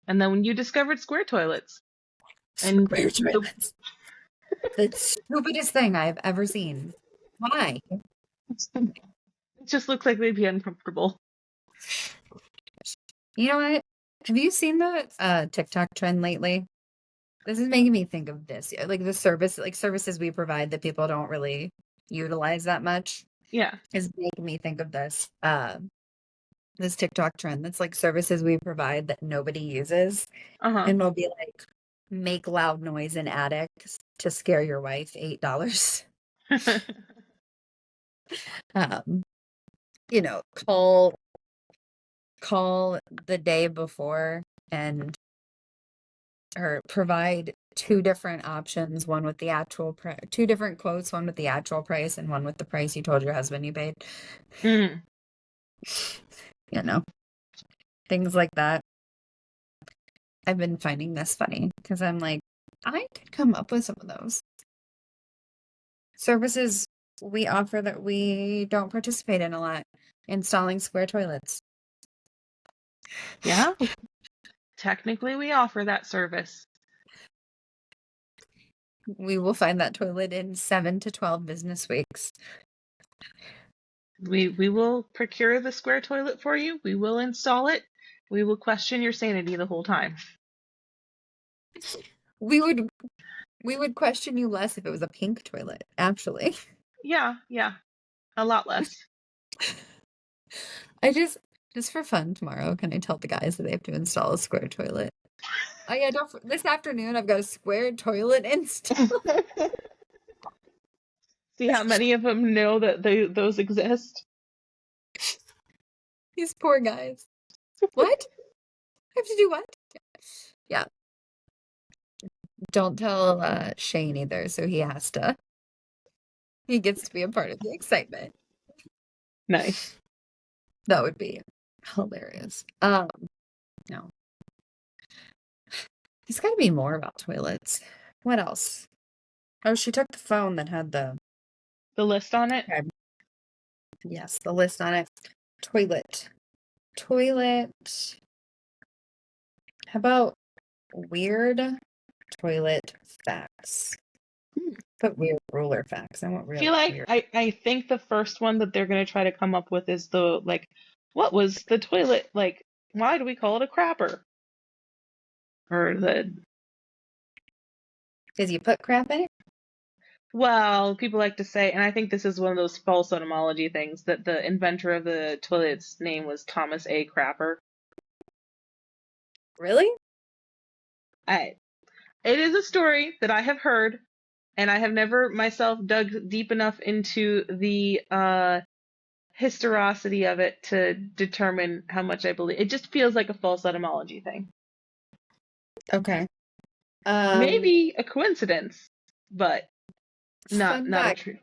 And then when you discovered square toilets and Square the toilets. The stupidest thing I've ever seen. Why? it just looks like they'd be uncomfortable. You know what? Have you seen the TikTok trend lately? This is making me think of this. Like the services we provide that people don't really utilize that much Yeah. is making me think of this. this TikTok trend that's like services we provide that nobody uses. Uh-huh. And it'll be like, make loud noise in attics to scare your wife, $8. Um, call the day before and or provide two different options, one with the actual price, two different quotes, one with the actual price and one with the price you told your husband you paid. Mm. You know, things like that. I've been finding this funny because I'm like, I could come up with some of those services we offer that we don't participate in a lot. Installing square toilets. Yeah. Technically, we offer that service. We will find that toilet in 7 to 12 business weeks. We will procure the square toilet for you. We will install it. We will question your sanity the whole time. We would question you less if it was a pink toilet, actually. Yeah, a lot less. I just for fun tomorrow, can I tell the guys that they have to install a square toilet? Oh yeah, this afternoon I've got a square toilet installed. See how many of them know that those exist? These poor guys. What? I have to do what? Yeah. Don't tell Shane either, so he gets to be a part of the excitement. Nice. That would be hilarious. No. There's got to be more about toilets. What else? Oh, she took the phone that had the list on it. okay. Yes, the list on it. Toilet. How about weird toilet facts? Put weird ruler facts. I want I real feel like weird. I think the first one that they're gonna try to come up with is the like, what was the toilet like? Why do we call it a crapper? Or Because you put crap in it? well, people like to say, and I think this is one of those false etymology things, that the inventor of the toilet's name was Thomas A. Crapper. Really? It is a story that I have heard, and I have never myself dug deep enough into the historicity of it to determine how much I believe. It just feels like a false etymology thing. Okay. Maybe a coincidence, but not Fun a fact. true.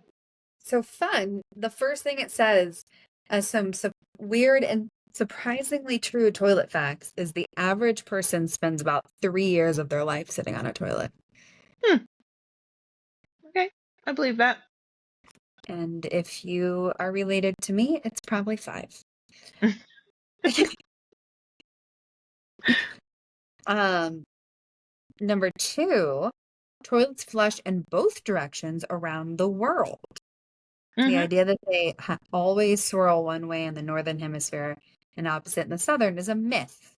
So fun. The first thing it says as some weird and surprisingly true toilet facts is the average person spends about 3 years of their life sitting on a toilet. Okay, I believe that. And if you are related to me, it's probably 5. Number 2, toilets flush in both directions around the world. The Mm-hmm. idea that they always swirl one way in the northern hemisphere and opposite in the southern is a myth.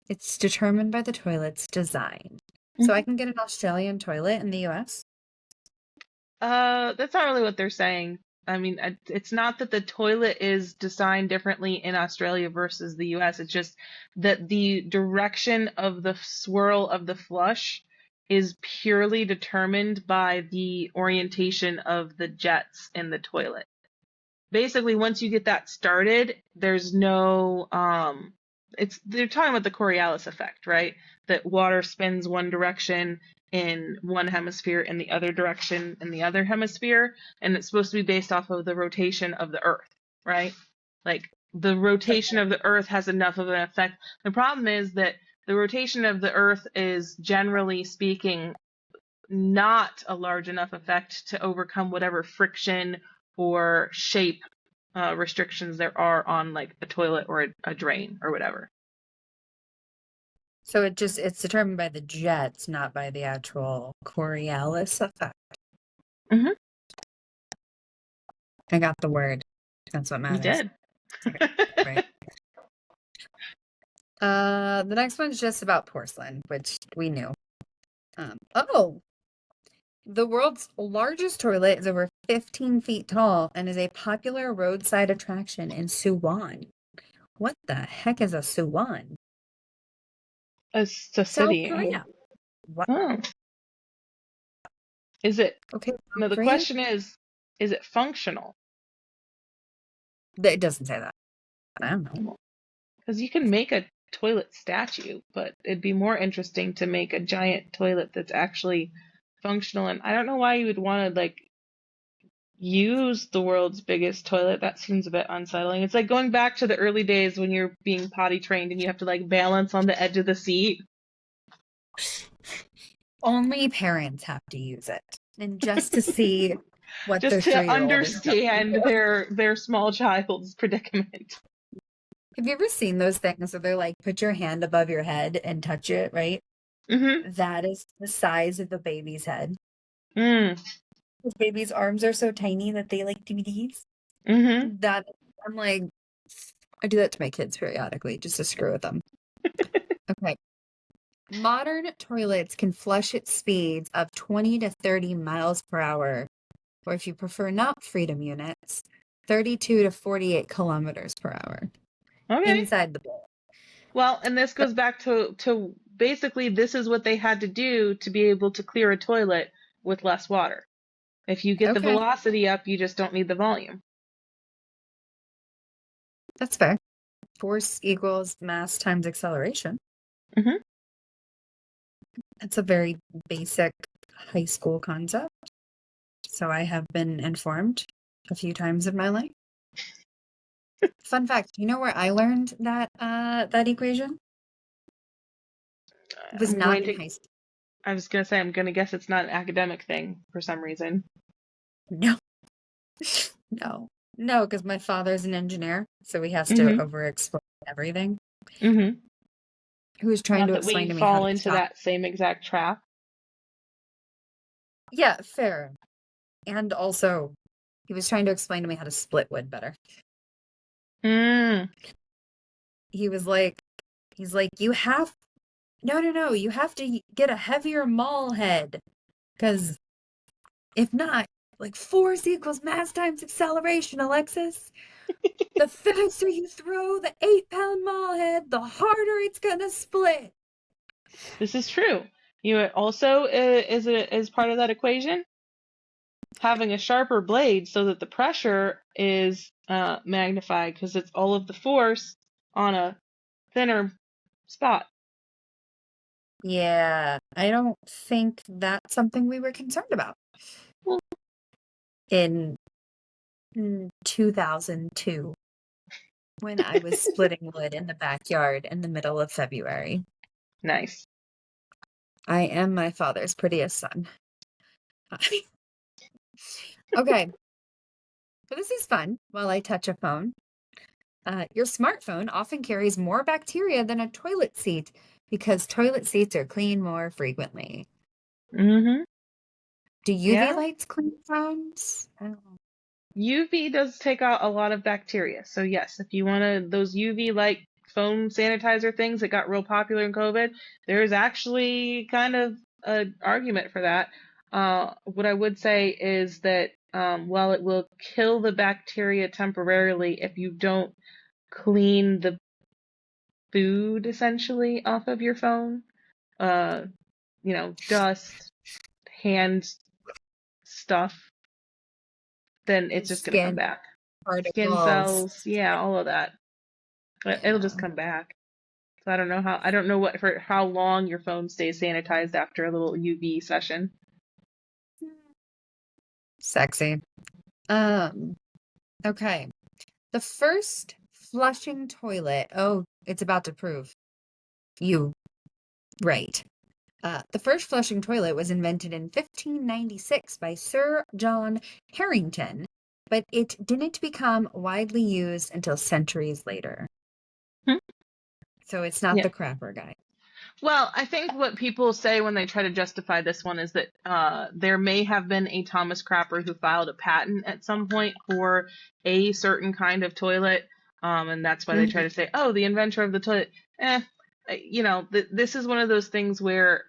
It's determined by the toilet's design. So I can get an Australian toilet in the US? That's not really what they're saying. I mean, it's not that the toilet is designed differently in Australia versus the US. It's just that the direction of the swirl of the flush is purely determined by the orientation of the jets in the toilet. Basically, once you get that started, there's no they're talking about the Coriolis effect, right? That water spins one direction in one hemisphere and the other direction in the other hemisphere, and it's supposed to be based off of the rotation of the Earth, right? Like the rotation of the Earth has enough of an effect. The problem is that the rotation of the Earth is, generally speaking, not a large enough effect to overcome whatever friction or shape restrictions there are on like a toilet or a drain or whatever. So it's determined by the jets, not by the actual Coriolis effect. Mm-hmm. I got the word. That's what You matters. did. Right. The next one's just about porcelain, which we knew. The world's largest toilet is over 15 feet tall and is a popular roadside attraction in Suwon. What the heck is a Suwon? It's a South city. Korea. What? Oh. Is it? Okay, No, South the Korea? question is it functional? It doesn't say that. I don't know. Because you can make a toilet statue, but it'd be more interesting to make a giant toilet that's actually functional. And I don't know why you would want to like use the world's biggest toilet. That seems a bit unsettling. It's like going back to the early days when you're being potty trained and you have to like balance on the edge of the seat. Only parents have to use it. And just to see what their Just to 3-year-old is going understand through. their small child's predicament. Have you ever seen those things where they're like, put your hand above your head and touch it, right? Mm-hmm. That is the size of a baby's head. Mm. Those babies' arms are so tiny that they like DVDs. Mm-hmm. That I'm like, I do that to my kids periodically just to screw with them. Okay. Modern toilets can flush at speeds of 20 to 30 miles per hour, or if you prefer not freedom units, 32 to 48 kilometers per hour Okay. inside the bowl. Well, and this goes back to basically this is what they had to do to be able to clear a toilet with less water. If you get the Okay, velocity up, you just don't need the volume. that's fair. Force equals mass times acceleration. Mm-hmm. That's a very basic high school concept. So I have been informed a few times in my life. Fun fact, you know where I learned that equation? It was I'm not going in to. high school. I was gonna say I'm gonna guess it's not an academic thing for some reason. No, no, no, because my father's an engineer, so he has to Mm-hmm. over-explain everything. Mm-hmm. He was trying Not to that we explain to me how fall to into chop. that same exact trap. Yeah, fair. And also, he was trying to explain to me how to split wood better. Mm. He was like, he's like, no, you have to get a heavier maul head, because if not, like force equals mass times acceleration, Alexis. The faster you throw the 8-pound maul head, the harder it's gonna split. This is true. You also is part of that equation having a sharper blade so that the pressure is magnified because it's all of the force on a thinner spot. Yeah, I don't think that's something we were concerned about Well, in 2002 when I was splitting wood in the backyard in the middle of February. nice. I am my father's prettiest son. Okay, so this is fun while I touch a phone. Your smartphone often carries more bacteria than a toilet seat because toilet seats are cleaned more frequently. Mm-hmm. Do UV Yeah. lights clean phones? I don't know. UV does take out a lot of bacteria. So yes, if you want to, those UV like phone sanitizer things that got real popular in COVID, there's actually kind of an argument for that. What I would say is that while it will kill the bacteria temporarily if you don't clean the food essentially off of your phone, uh, dust, hand stuff, then it's just gonna come Skin back. Skin particles. cells, yeah, all of that. It'll just Yeah. come back. So I don't know what for how long your phone stays sanitized after a little UV session. Sexy. Okay. The first flushing toilet. Oh, it's about to prove you right. The first flushing toilet was invented in 1596 by Sir John Harrington, but it didn't become widely used until centuries later. Hmm. So it's not Yeah. the crapper guy. Well, I think what people say when they try to justify this one is that there may have been a Thomas Crapper who filed a patent at some point for a certain kind of toilet, and that's why they try to say, "Oh, the inventor of the toilet." This is one of those things where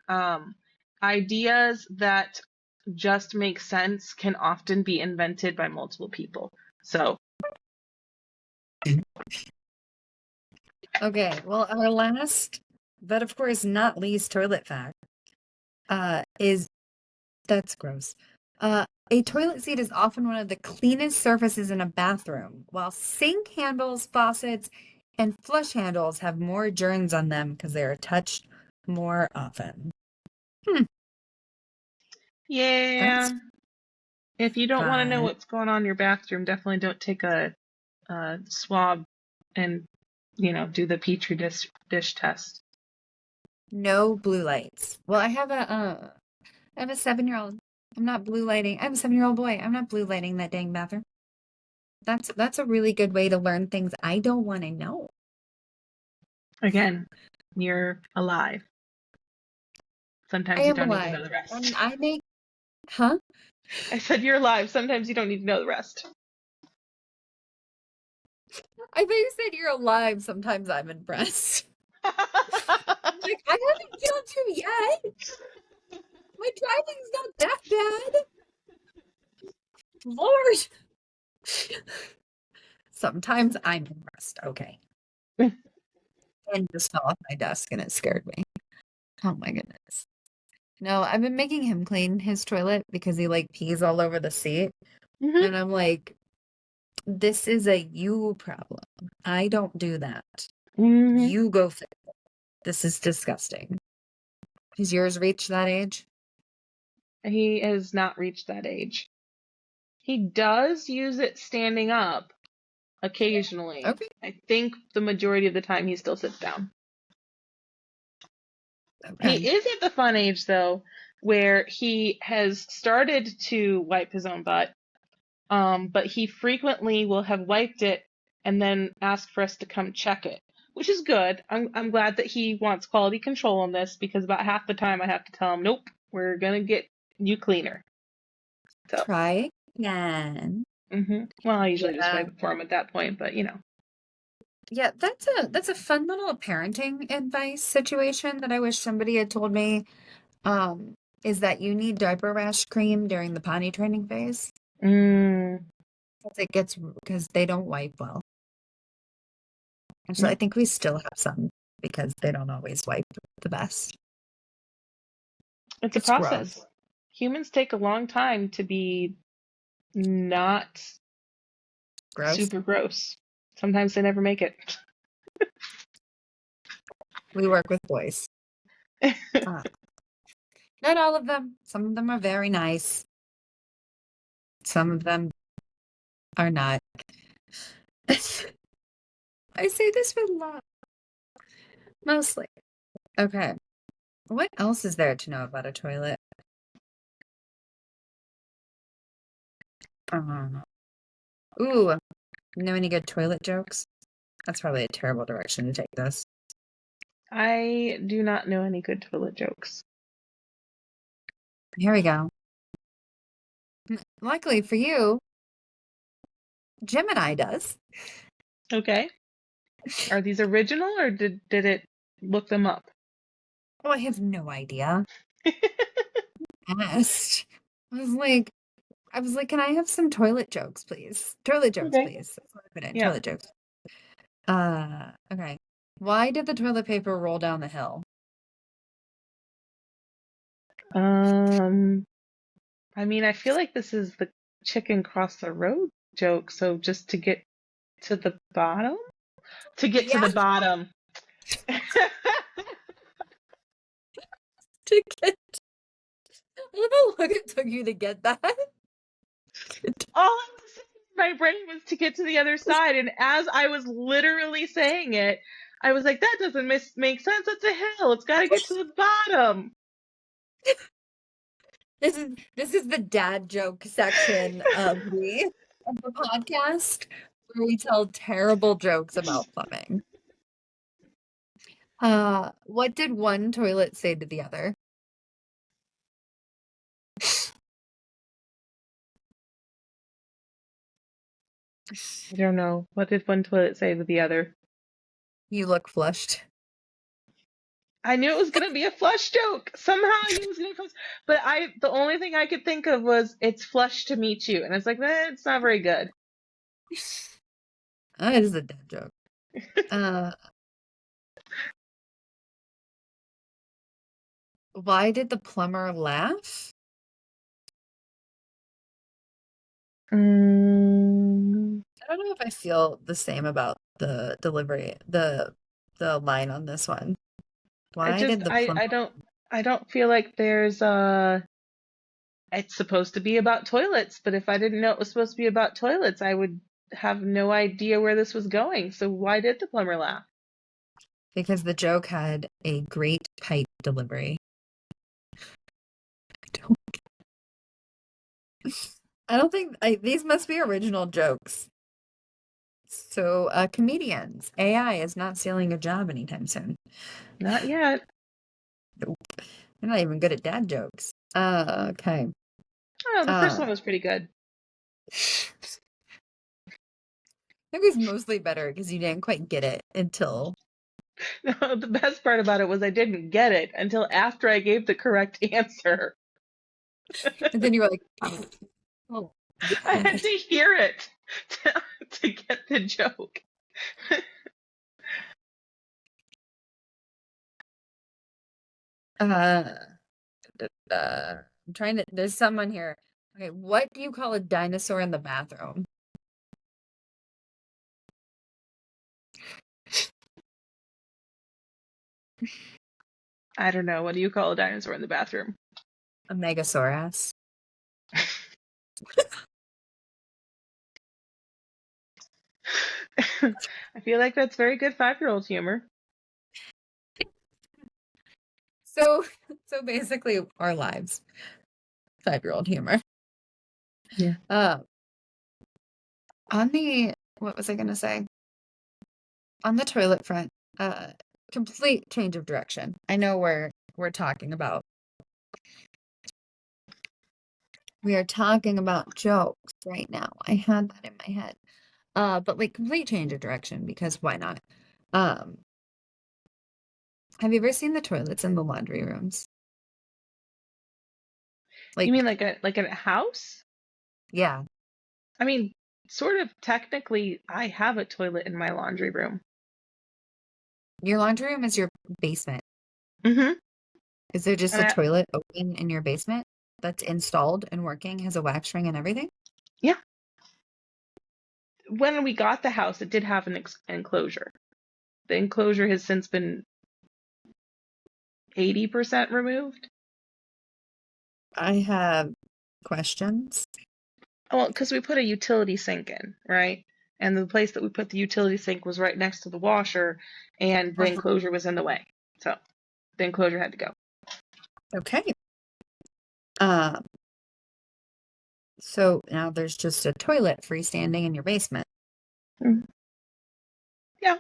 ideas that just make sense can often be invented by multiple people. So Okay, well, our last, but of course not least toilet fact, is that's gross. A toilet seat is often one of the cleanest surfaces in a bathroom, while sink handles, faucets, and flush handles have more germs on them because they are touched more often. Hmm, Yeah. that's If you don't want to know fun. what's going on in your bathroom, definitely don't take a swab and, do the petri dish test. No blue lights. Well, I have a 7-year-old. I'm not blue lighting. I have a 7-year-old boy. I'm not blue lighting that dang bathroom. That's a really good way to learn things I don't want to know. Again, you're alive. I Sometimes you am don't need to alive, know the rest. and I make, huh? I said you're alive. Sometimes you don't need to know the rest. I thought you said you're alive. Sometimes I'm impressed. I'm like, I haven't killed you yet. My driving's not that bad. Lord. Sometimes I'm impressed. Okay. And just fell off my desk and it scared me. Oh my goodness. No, I've been making him clean his toilet because he like pees all over the seat. Hmm. And I'm like, this is a you problem. I don't do that. Hmm. You go fix it. This is disgusting. Has yours reached that age? He has not reached that age. He does use it standing up occasionally. Okay. I think the majority of the time he still sits down. He Okay. is at the fun age, though, where he has started to wipe his own butt, but he frequently will have wiped it and then ask for us to come check it, which is good. I'm glad that he wants quality control on this because about half the time I have to tell him, nope, we're gonna get you cleaner. So, Try again. well, I usually just Yeah. wipe it for him at that point, but Yeah, that's a fun little parenting advice situation that I wish somebody had told me. Is that you need diaper rash cream during the potty training phase. Mm, 'Cause it gets because they don't wipe well. Actually, I yep, think we still have some because they don't always wipe the best. it's a It's gross. process. Humans take a long time to be not Gross. super gross. Sometimes they never make it. We work with boys. Uh, Not all of them. Some of them are very nice. Some of them are not. I say this with love, mostly. Okay. What else is there to know about a toilet? Uh, ooh, know any good toilet jokes? That's probably a terrible direction to take this. I do not know any good toilet jokes. Here we go. Luckily for you, Gemini does. Okay. Are these original or did it look them up? Oh, I have no idea. Asked. I was like, can I have some toilet jokes, please? Toilet jokes, Okay. please. That's what I put in. Yeah. Toilet jokes. Okay. Why did the toilet paper roll down the hill? Um, I mean, I feel like this is the chicken cross the road joke, so just to get to the bottom? To get to Yeah, the bottom. to get. I don't know what it took you to get that. All I was saying in my brain was to get to the other side, and as I was literally saying it, I was like, that doesn't make sense. That's a hill. It's got to get to the bottom. This is the dad joke section of the podcast where we tell terrible jokes about plumbing. What did one toilet say to the other? I don't know. What did one toilet say to the other? You look flushed. I knew it was gonna be a flush joke. Somehow I knew it was gonna be flush. But the only thing I could think of was it's flush to meet you. And it's like, it's not very good. That is a dad joke. Uh, Why did the plumber laugh? Mm, I don't know if I feel the same about the delivery, the line on this one. I Why just did the plumber? I don't feel like there's it's supposed to be about toilets, but if I didn't know it was supposed to be about toilets, I would have no idea where this was going. So why did the plumber laugh? Because the joke had a great pipe delivery. I don't think these must be original jokes. So, comedians, AI is not stealing a job anytime soon. Not yet. Nope. They're not even good at dad jokes. Okay. Oh, the first Uh, one was pretty good. it was mostly better because you didn't quite get it until. No, the best part about it was I didn't get it until after I gave the correct answer. And then you were like, oh, I got had it. to hear it to get the joke. Uh, I'm trying to. There's someone here. Okay, what do you call a dinosaur in the bathroom? I don't know. What do you call a dinosaur in the bathroom? A megasaurus. I feel like that's very good 5-year-old humor. So, so basically, our lives. 5-year-old humor. Yeah. On the what was I gonna say? On the toilet front, complete change of direction. I know we're talking about. We are talking about jokes right now. I had that in my head. But like complete change of direction because why not? Um, have you ever seen the toilets in the laundry rooms? You Like, mean like in a house? yeah, I mean, sort of technically, I have a toilet in my laundry room. your laundry room is your basement. Mm-hmm. Is there just And a toilet open in your basement that's installed and working, has a wax ring and everything? yeah, when we got the house, it did have an enclosure. The enclosure has since been 80% removed. I have questions. Well, because we put a utility sink in, right? And the place that we put the utility sink was right next to the washer, and the Uh-huh. enclosure was in the way. So the enclosure had to go. Okay. Um, so now there's just a toilet freestanding in your basement. Mm. Yeah.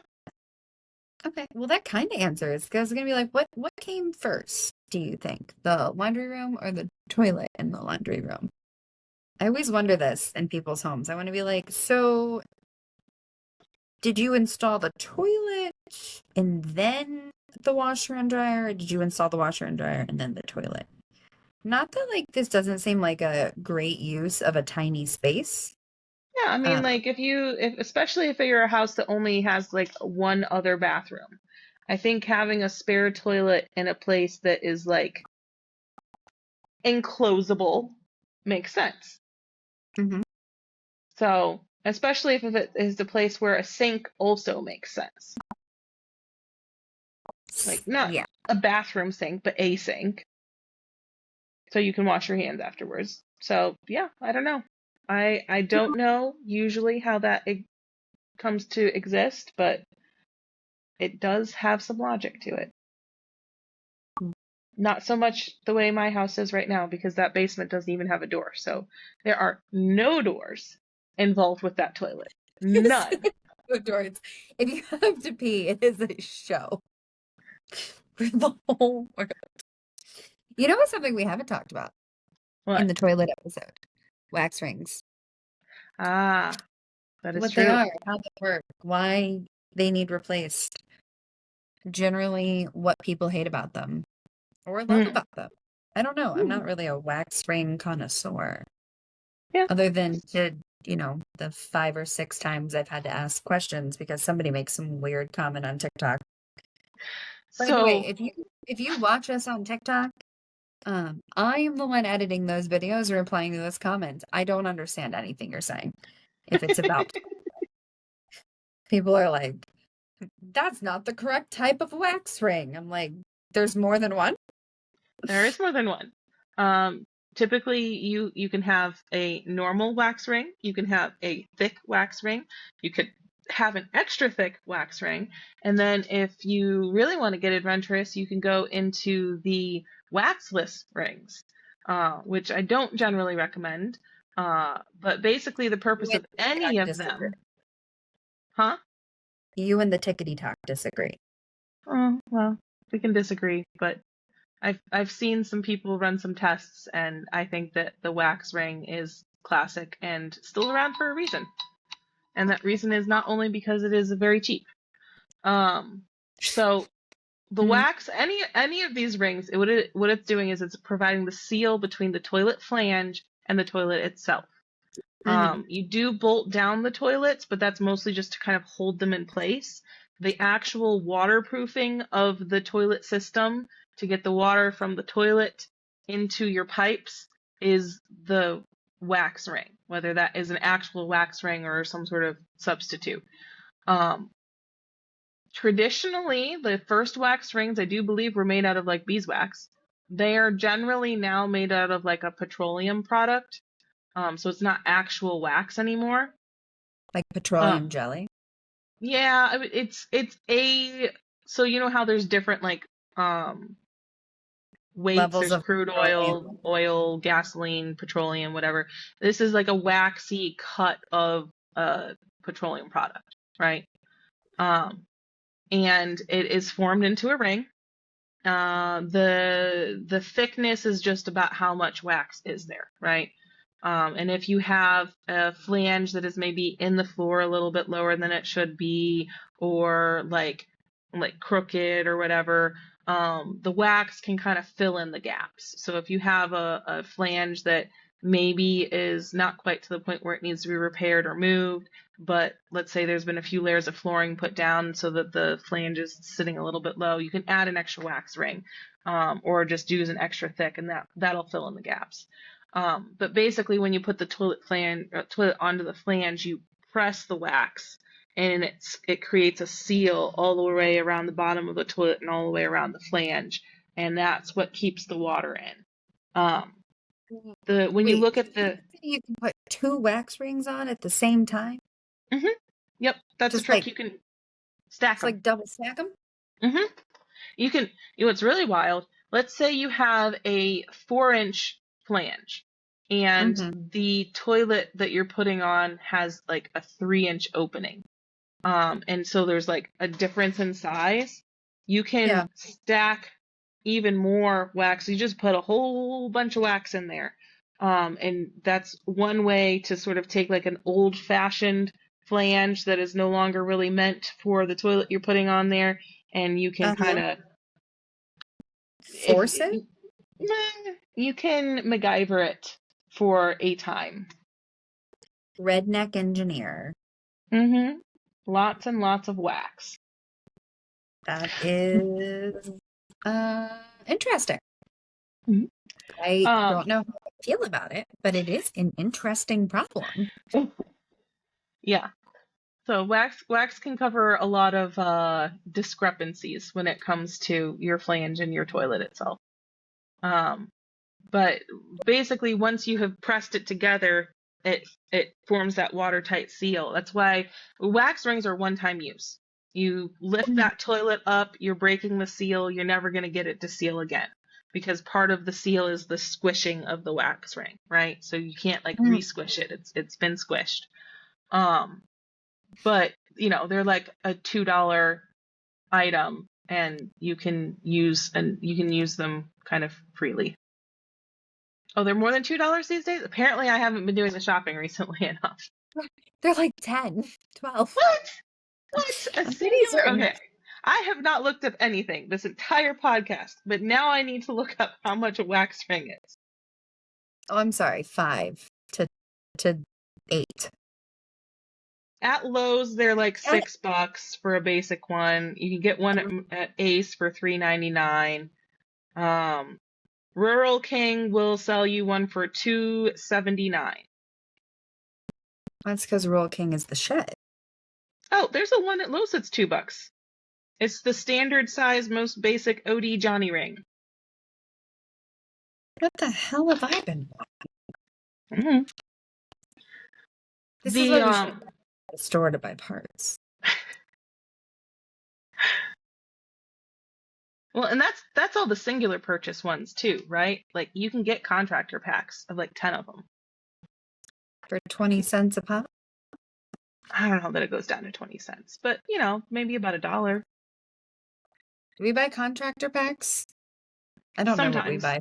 Okay, well that kind of answers because it's gonna be like, what came first, do you think? The laundry room or the toilet in the laundry room? I always wonder this in people's homes. I want to be like, so did you install the toilet and then the washer and dryer, or did you install the washer and dryer and then the toilet? Not that like this doesn't seem like a great use of a tiny space. Yeah, I mean, Uh, like if especially if you're a house that only has like one other bathroom, I think having a spare toilet in a place that is like enclosable makes sense. mhm. So, especially if it is the place where a sink also makes sense. Like not Yeah. a bathroom sink, but a sink. So you can wash your hands afterwards. So, yeah, I don't know. I don't know usually how that comes to exist, but it does have some logic to it. Not so much the way my house is right now because that basement doesn't even have a door. So there are no doors involved with that toilet. None. Doors. If you have to pee, it is a show for the whole world. You know what's something we haven't talked about in What? the toilet episode? Wax rings. Ah, that is What they true. are, how they work, why they need replaced. Generally, what people hate about them or love Mm. about them. I don't know. I'm Mm. not really a wax ring connoisseur, Yeah. other than the 5 or 6 times I've had to ask questions because somebody makes some weird comment on TikTok. By the way, So, if you watch us on TikTok I am the one editing those videos, replying to those comments. I don't understand anything you're saying. If it's about people are like, that's not the correct type of wax ring. I'm like, there's more than one? There is more than one. Typically, you can have a normal wax ring. You can have a thick wax ring. You could have an extra thick wax ring. And then if you really want to get adventurous, you can go into the waxless rings, which I don't generally recommend. But basically, the purpose You of and any the of disagree. them, huh? You and the tickety talk disagree. Oh, well, we can disagree, but I've seen some people run some tests, and I think that the wax ring is classic and still around for a reason. And that reason is not only because it is very cheap. So the Mhm. wax, any of these rings, what it's doing is it's providing the seal between the toilet flange and the toilet itself. Mhm. You do bolt down the toilets, but that's mostly just to kind of hold them in place. The actual waterproofing of the toilet system to get the water from the toilet into your pipes is the wax ring, whether that is an actual wax ring or some sort of substitute. Um, Traditionally, the first wax rings, I do believe, were made out of like beeswax. They are generally now made out of like a petroleum product. So it's not actual wax anymore. Like Um, petroleum jelly. yeah, I mean, it's a so you know how there's different like weights. Levels There's of crude petroleum. oil, gasoline, petroleum, whatever. This is like a waxy cut of a petroleum product, right? Um, and it is formed into a ring. The thickness is just about how much wax is there, right? And if you have a flange that is maybe in the floor a little bit lower than it should be, or like crooked or whatever, the wax can kind of fill in the gaps. So if you have a flange that maybe is not quite to the point where it needs to be repaired or moved, but let's say there's been a few layers of flooring put down so that the flange is sitting a little bit low, you can add an extra wax ring, or just use an extra thick, and that'll fill in the gaps. But basically, when you put the toilet onto the flange, you press the wax, and it creates a seal all the way around the bottom of the toilet and all the way around the flange, and that's what keeps the water in. Um, the when you Wait, look at the you can put two wax rings on at the same time? hmm yep, that's a Just trick. like You can stack just them. like double stack them? hmm You can, what's really wild, let's say you have a 4-inch flange and Mm-hmm. the toilet that you're putting on has like a 3-inch opening. And so there's like a difference in size. You Yeah. can stack even more wax. You just put a whole bunch of wax in there. And that's one way to sort of take like an old fashioned flange that is no longer really meant for the toilet you're putting on there, and you can kind Uh-huh. of if Force it? you can MacGyver it for a time. Redneck engineer. Mm-hmm. Lots and lots of wax. That is interesting. Mhm. I Um, don't know how I feel about it, but it is an interesting problem. yeah. So wax can cover a lot of discrepancies when it comes to your flange and your toilet itself. Um, but basically, once you have pressed it together, it forms that watertight seal. That's why wax rings are one-time use. You lift Mhm. that toilet up, you're breaking the seal, you're never going to get it to seal again because part of the seal is the squishing of the wax ring, right? So you can't like Mhm. re-squish it. It's been squished. Um, but they're like a $2 item, and you can use them kind of freely. Oh, they're more than $2 these days? Apparently, I haven't been doing the shopping recently enough. They're like 10, 12. What? What? A I'm pretty singular? certain. Okay. I have not looked up anything this entire podcast, but now I need to look up how much a wax ring is. Oh, I'm sorry, 5 to 8. At Lowe's, they're like And $6 for a basic one. You can get one at Ace for $3.99. Rural King will sell you one for $2.79. That's because Royal King is the shit. Oh, there's a one at Lowe's that's $2. It's the standard size, most basic OD Johnny ring. What the hell have I been watching? Mm-hmm. This is what we should go to the store to buy parts. Well, and that's all the singular purchase ones too, right? Like you can get contractor packs of like 10 of them. For 20 cents a pop? I don't know that it goes down to 20 cents, but maybe about $1. Do we buy contractor packs? I don't know what we Sometimes. buy.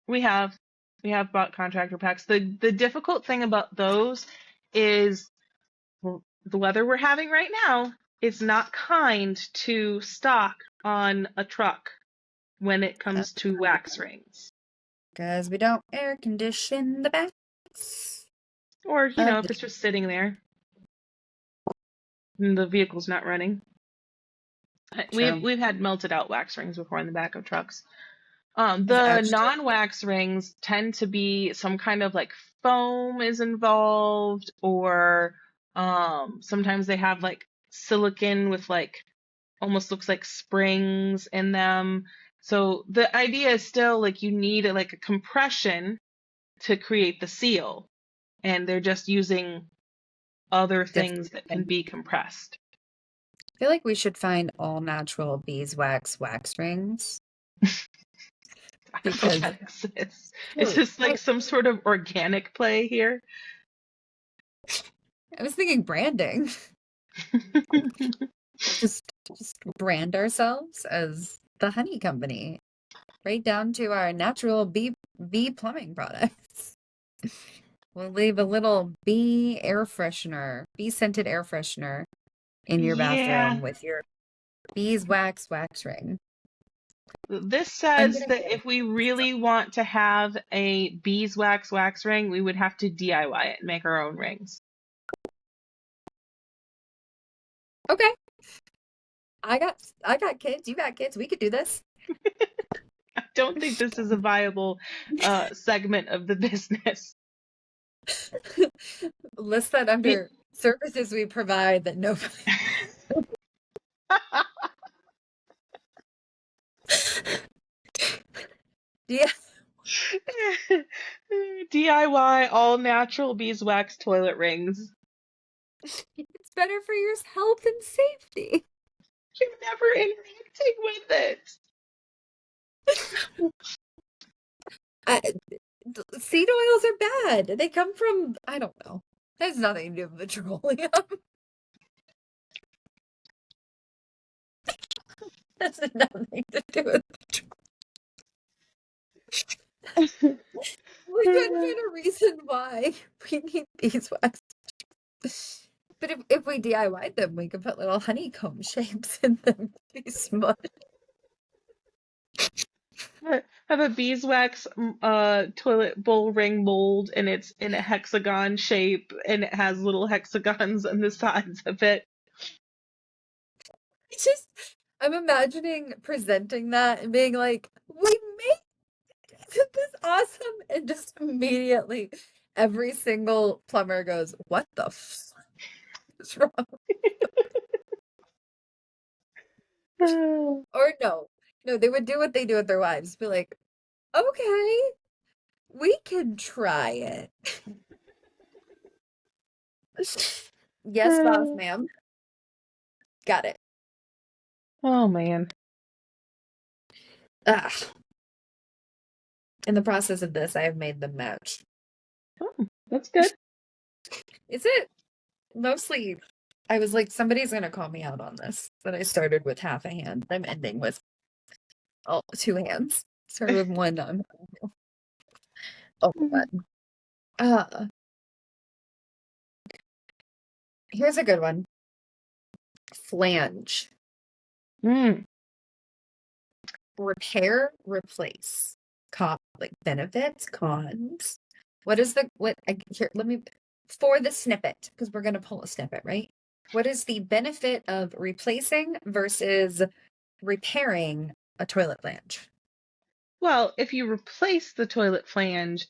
We have bought contractor packs. The difficult thing about those is the weather we're having right now is not kind to stock on a truck when it comes to wax rings. Because we don't air condition the backs. Or, if it's just sitting there and the vehicle's not running. True. We've had melted out wax rings before in the back of trucks. It's The actually- non-wax rings tend to be some kind of like foam is involved, or sometimes they have like silicone with like almost looks like springs in them. So the idea is still like you need like a compression to create the seal, and they're just using other things that can be compressed. I feel like we should find all natural beeswax wax rings. Because is this like some sort of organic play here? I was thinking branding. just brand ourselves as the honey company, right down to our natural bee plumbing products. We'll leave a little bee scented air freshener in your bathroom with your beeswax wax ring. This says that if we really want to have a beeswax wax ring, we would have to DIY it and make our own rings. Okay. I got kids, you got kids, we could do this. I don't think this is a viable segment of the business. List that under services we provide that nobody. Yeah. DIY all natural beeswax toilet rings. It's better for your health and safety. You're never interacting with it. Seed oils are bad. They come from, I don't know. It has nothing to do with petroleum. That's nothing to do with petroleum. We couldn't find a reason why we need beeswax. But if we DIY them, we could put little honeycomb shapes in them to be smudged. Have a beeswax toilet bowl ring mold, and it's in a hexagon shape, and it has little hexagons on the sides of it. I'm imagining presenting that and being like, we made this awesome, and just immediately every single plumber goes, what the fuck is wrong? Or no, they would do what they do with their wives. Be like, okay, we can try it. Yes, boss, ma'am. Got it. Oh, man. In the process of this, I have made them match. Oh, that's good. Is it? Mostly, I was like, somebody's going to call me out on this, that I started with half a hand. I'm ending with 2 hands. Started with one arm. Oh, God. Here's a good one. Flange. Repair, replace. Like benefits, cons. Here, let me, for the snippet, because we're going to pull a snippet, right? What is the benefit of replacing versus repairing a toilet flange? Well, if you replace the toilet flange,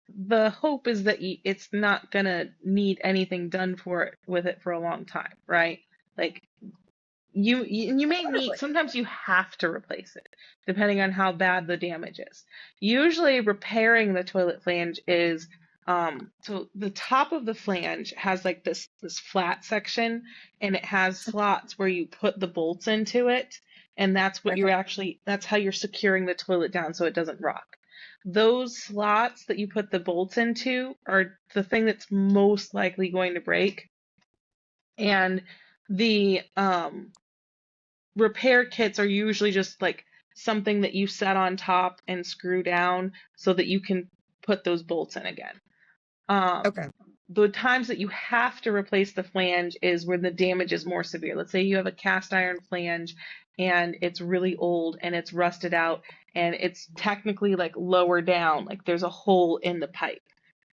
the hope is that it's not gonna need anything done for it with it for a long time, right? Like you may need, Totally. sometimes you have to replace it depending on how bad the damage is. Usually repairing the toilet flange is so the top of the flange has like this flat section, and it has slots where you put the bolts into it, and that's what Okay. you're actually, that's how you're securing the toilet down so it doesn't rock. Those slots that you put the bolts into are the thing that's most likely going to break. And the repair kits are usually just like something that you set on top and screw down so that you can put those bolts in again. Okay. The times that you have to replace the flange is when the damage is more severe. Let's say you have a cast iron flange and it's really old and it's rusted out and it's technically like lower down, like there's a hole in the pipe.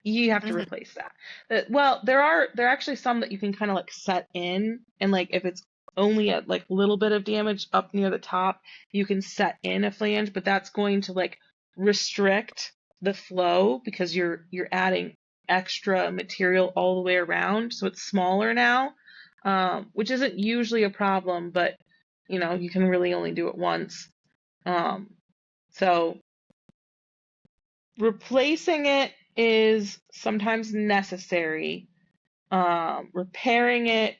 You have to Hmm. replace that. Well, there are actually some that you can kind of like set in, and like if it's only a like little bit of damage up near the top, you can set in a flange, but that's going to like restrict the flow because you're adding extra material all the way around, so it's smaller now, which isn't usually a problem, but you can really only do it once. So replacing it is sometimes necessary. Repairing it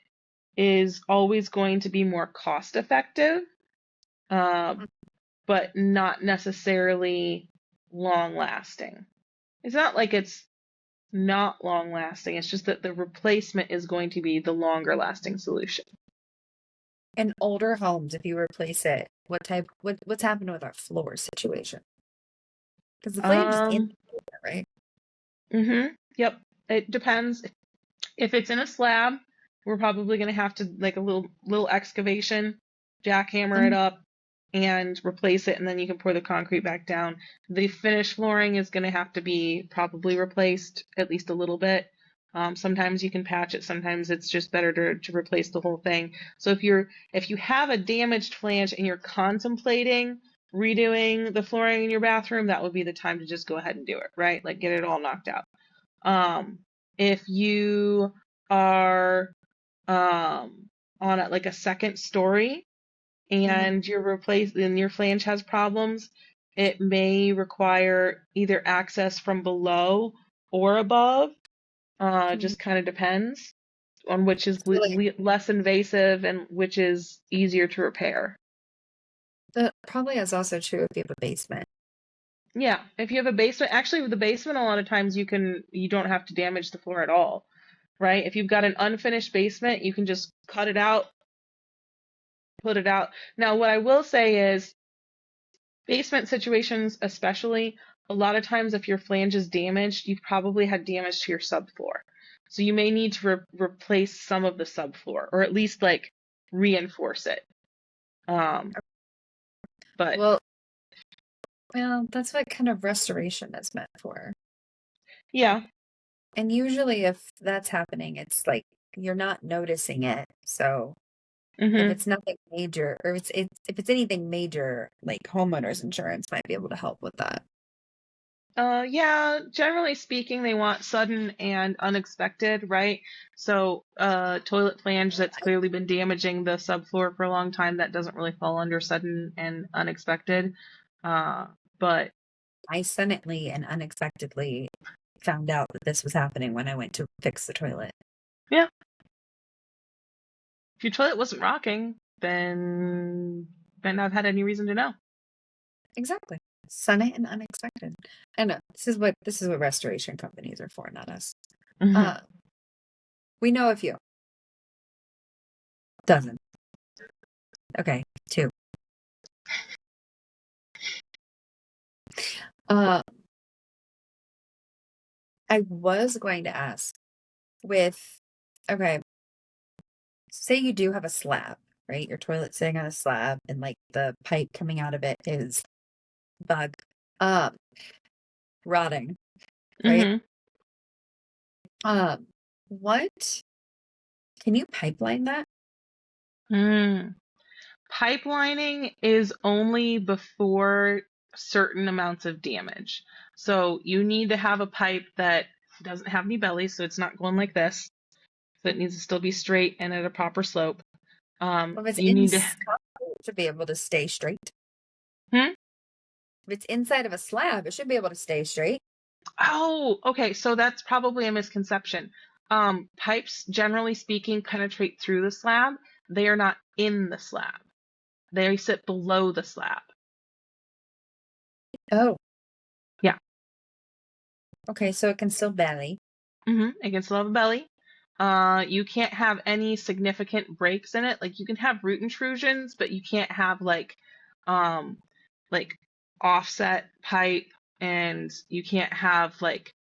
is always going to be more cost effective, uh, but not necessarily long lasting. It's not like it's not long lasting, it's just that the replacement is going to be the longer lasting solution. In older homes, if you replace it, what's happened with our floor situation? Because the flange is in Um, there, right? yep, it depends. If it's in a slab, we're probably going to have to like a little excavation, jackhammer it Mhm. up and replace it, and then you can pour the concrete back down. The finished flooring is going to have to be probably replaced at least a little bit. Sometimes you can patch it, sometimes it's just better to replace the whole thing. So if you have a damaged flange and you're contemplating redoing the flooring in your bathroom, that would be the time to just go ahead and do it, right? Like get it all knocked out. Um, if you are on like a second story Mhm. and your flange has problems, it may require either access from below or above. Mhm. Just kind of depends on which is So, like, less invasive and which is easier to repair. that probably is also true if you have a basement. Yeah, if you have a basement, actually with the basement, a lot of times you don't have to damage the floor at all, right? If you've got an unfinished basement, you can just cut it out, put it out. Now, what I will say is basement situations, especially, a lot of times if your flange is damaged, you've probably had damage to your subfloor. So you may need to replace some of the subfloor or at least like reinforce it. Um, but Well, that's what kind of restoration is meant for. yeah. And usually, if that's happening, it's like you're not noticing it. So if hmm it's nothing major, or if it's anything major, like homeowners insurance might be able to help with that. Yeah, generally speaking, they want sudden and unexpected, right? So, toilet flange that's clearly been damaging the subfloor for a long time, that doesn't really fall under sudden and unexpected. Uh, but I suddenly and unexpectedly found out that this was happening when I went to fix the toilet. yeah, if your toilet wasn't rocking, then might not have had any reason to know. Exactly. Sudden and unexpected. I know this is what restoration companies are for, not us. hmm Uh, we know a few. Dozen. Okay, two. Uh, I was going to ask with, okay, say you do have a slab, right? Your toilet's sitting on a slab and like the pipe coming out of it is bug, um, rotting, right? hmm Um, what can you pipeline that? Mm. Pipelining is only before certain amounts of damage. So you need to have a pipe that doesn't have any belly, so it's not going like this. So it needs to still be straight and at a proper slope. Well, if it's You need to. it should be able to stay straight. Hmm? If it's inside of a slab, it should be able to stay straight. Oh, okay. So that's probably a misconception. Pipes, generally speaking, penetrate through the slab. They are not in the slab. They sit below the slab. Oh. Yeah. Okay, so it can still belly. It can still have a belly. You can't have any significant breaks in it. Like you can have root intrusions, but you can't have like offset pipe, and you can't have like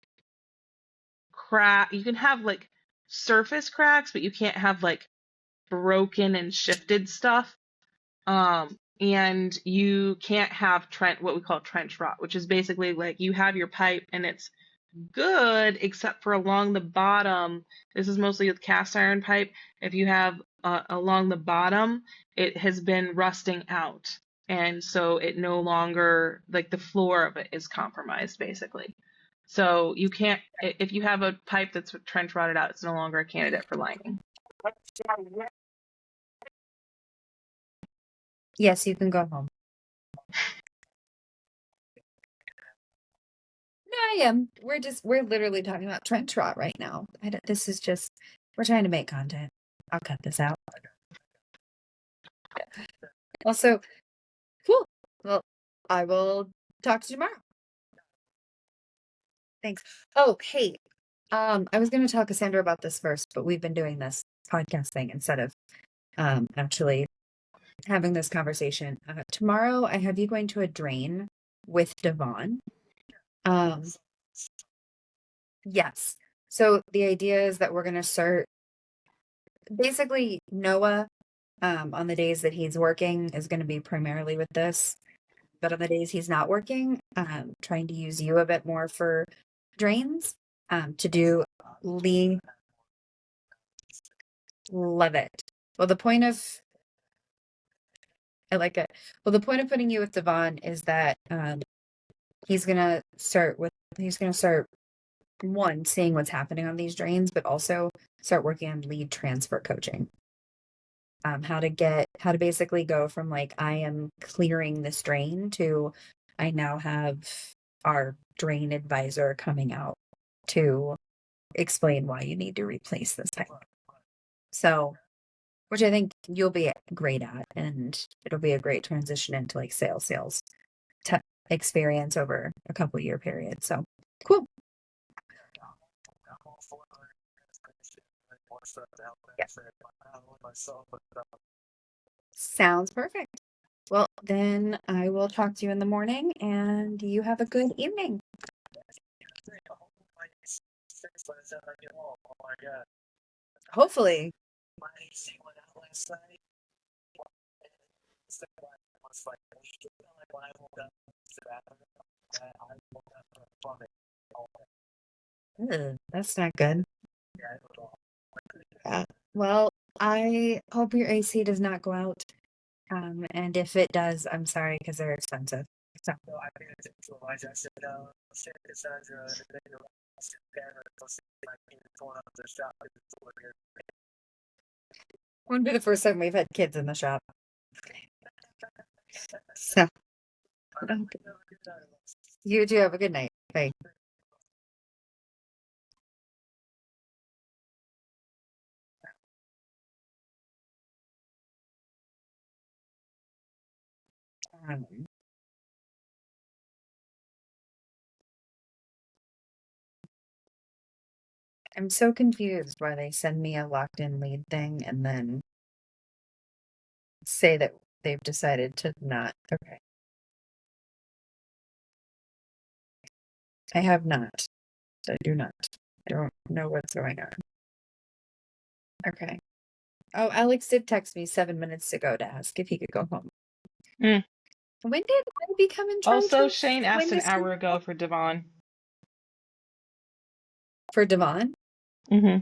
crack. You can have like surface cracks, but you can't have like broken and shifted stuff. And you can't have what we call trench rot, which is basically like you have your pipe and it's good except for along the bottom. This is mostly with cast iron pipe. If you have along the bottom, it has been rusting out, and so it no longer, like, the floor of it is compromised basically. So you can't, if you have a pipe that's trench rotted out, it's no longer a candidate for lining. Yes, you can go home. No, I am. We're literally talking about trench rot right now. This is just, we're trying to make content. I'll cut this out. Also, cool. Well, I will talk to you tomorrow. Thanks. Oh, hey. I was going to tell Kassandra about this first, but we've been doing this podcast thing instead of actually having this conversation. Tomorrow, I have you going to a drain with Devon. Yes. So the idea is that we're going to start basically Noah, on the days that he's working is going to be primarily with this, but on the days he's not working, trying to use you a bit more for drains, to do Lee. Love it. Well, I like it. Well, the point of putting you with Devon is that he's gonna start one, seeing what's happening on these drains, but also start working on lead transfer coaching. How to basically go from like, I am clearing this drain to I now have our drain advisor coming out to explain why you need to replace this pipe. So, which I think you'll be great at, and it'll be a great transition into like sales experience over a couple year period. So cool. Yeah. Sounds perfect. Well, then I will talk to you in the morning, and you have a good evening. Hopefully. That's not good. Well, I hope your AC does not go out. And if it does, I'm sorry because they're expensive. So. Wouldn't be the first time we've had kids in the shop. So. You do have a good night. Bye. I'm so confused why they send me a locked in lead thing and then say that they've decided to not. Okay. I have not. I do not. I don't know what's going on. Okay. Oh, Alex did text me 7 minutes ago to ask if he could go home. Mm. When did I become entrenched? Also, Shane asked an hour ago for Devon. For Devon? Mm-hmm.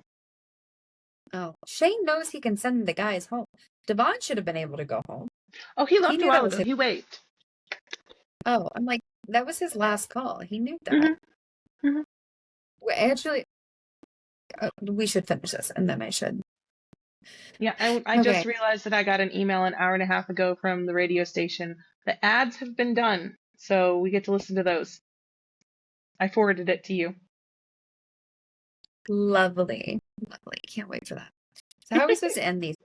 Oh, Shane knows he can send the guys home. Devon should have been able to go home. Oh, he left a knew while that was ago. He waved. Oh, I'm like, that was his last call. He knew that. Mhm. Actually, we should finish this, and then I should. Yeah, I Okay. just realized that I got an email an hour and a half ago from the radio station. The ads have been done, so we get to listen to those. I forwarded it to you. Lovely. Lovely. Can't wait for that. So how are we supposed to end these?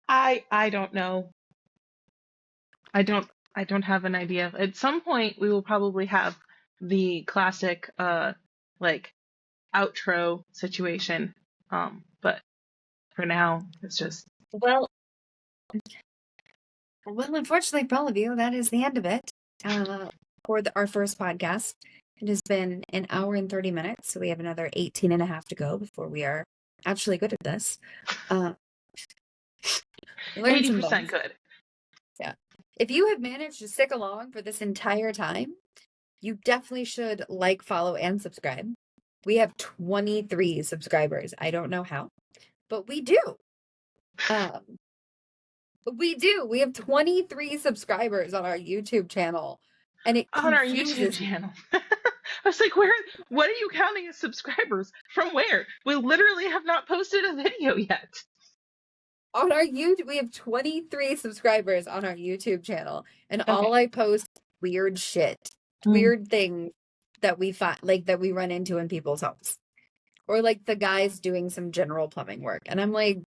I don't know. I don't have an idea. At some point we will probably have the classic like outro situation. But for now it's just Well, unfortunately for all of you, that is the end of it. For our first podcast. It has been an hour and 30 minutes, so we have another 18 and a half to go before we are actually good at this. Learn some 80% bugs. good. Yeah. If you have managed to stick along for this entire time, you definitely should like, follow, and subscribe. We have 23 subscribers. I don't know how, but we do. We do. We have 23 subscribers on our YouTube channel, and it On our YouTube confuses me. channel. I was like, what are you counting as subscribers? From where? We literally have not posted a video yet. On our YouTube, we have 23 subscribers on our YouTube channel, and Okay. all I post weird shit, weird things that we find, like that we run into in people's homes, or like the guys doing some general plumbing work. And I'm like,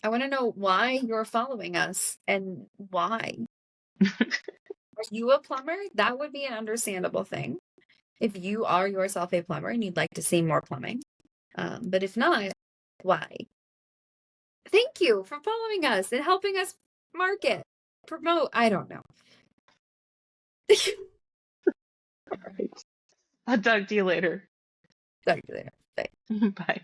I want to know why you're following us and why. Are you a plumber? That would be an understandable thing. If you are yourself a plumber and you'd like to see more plumbing. But if not, why? Thank you for following us and helping us market, promote. I don't know. All right. I'll talk to you later. Talk to you later. Bye. Bye.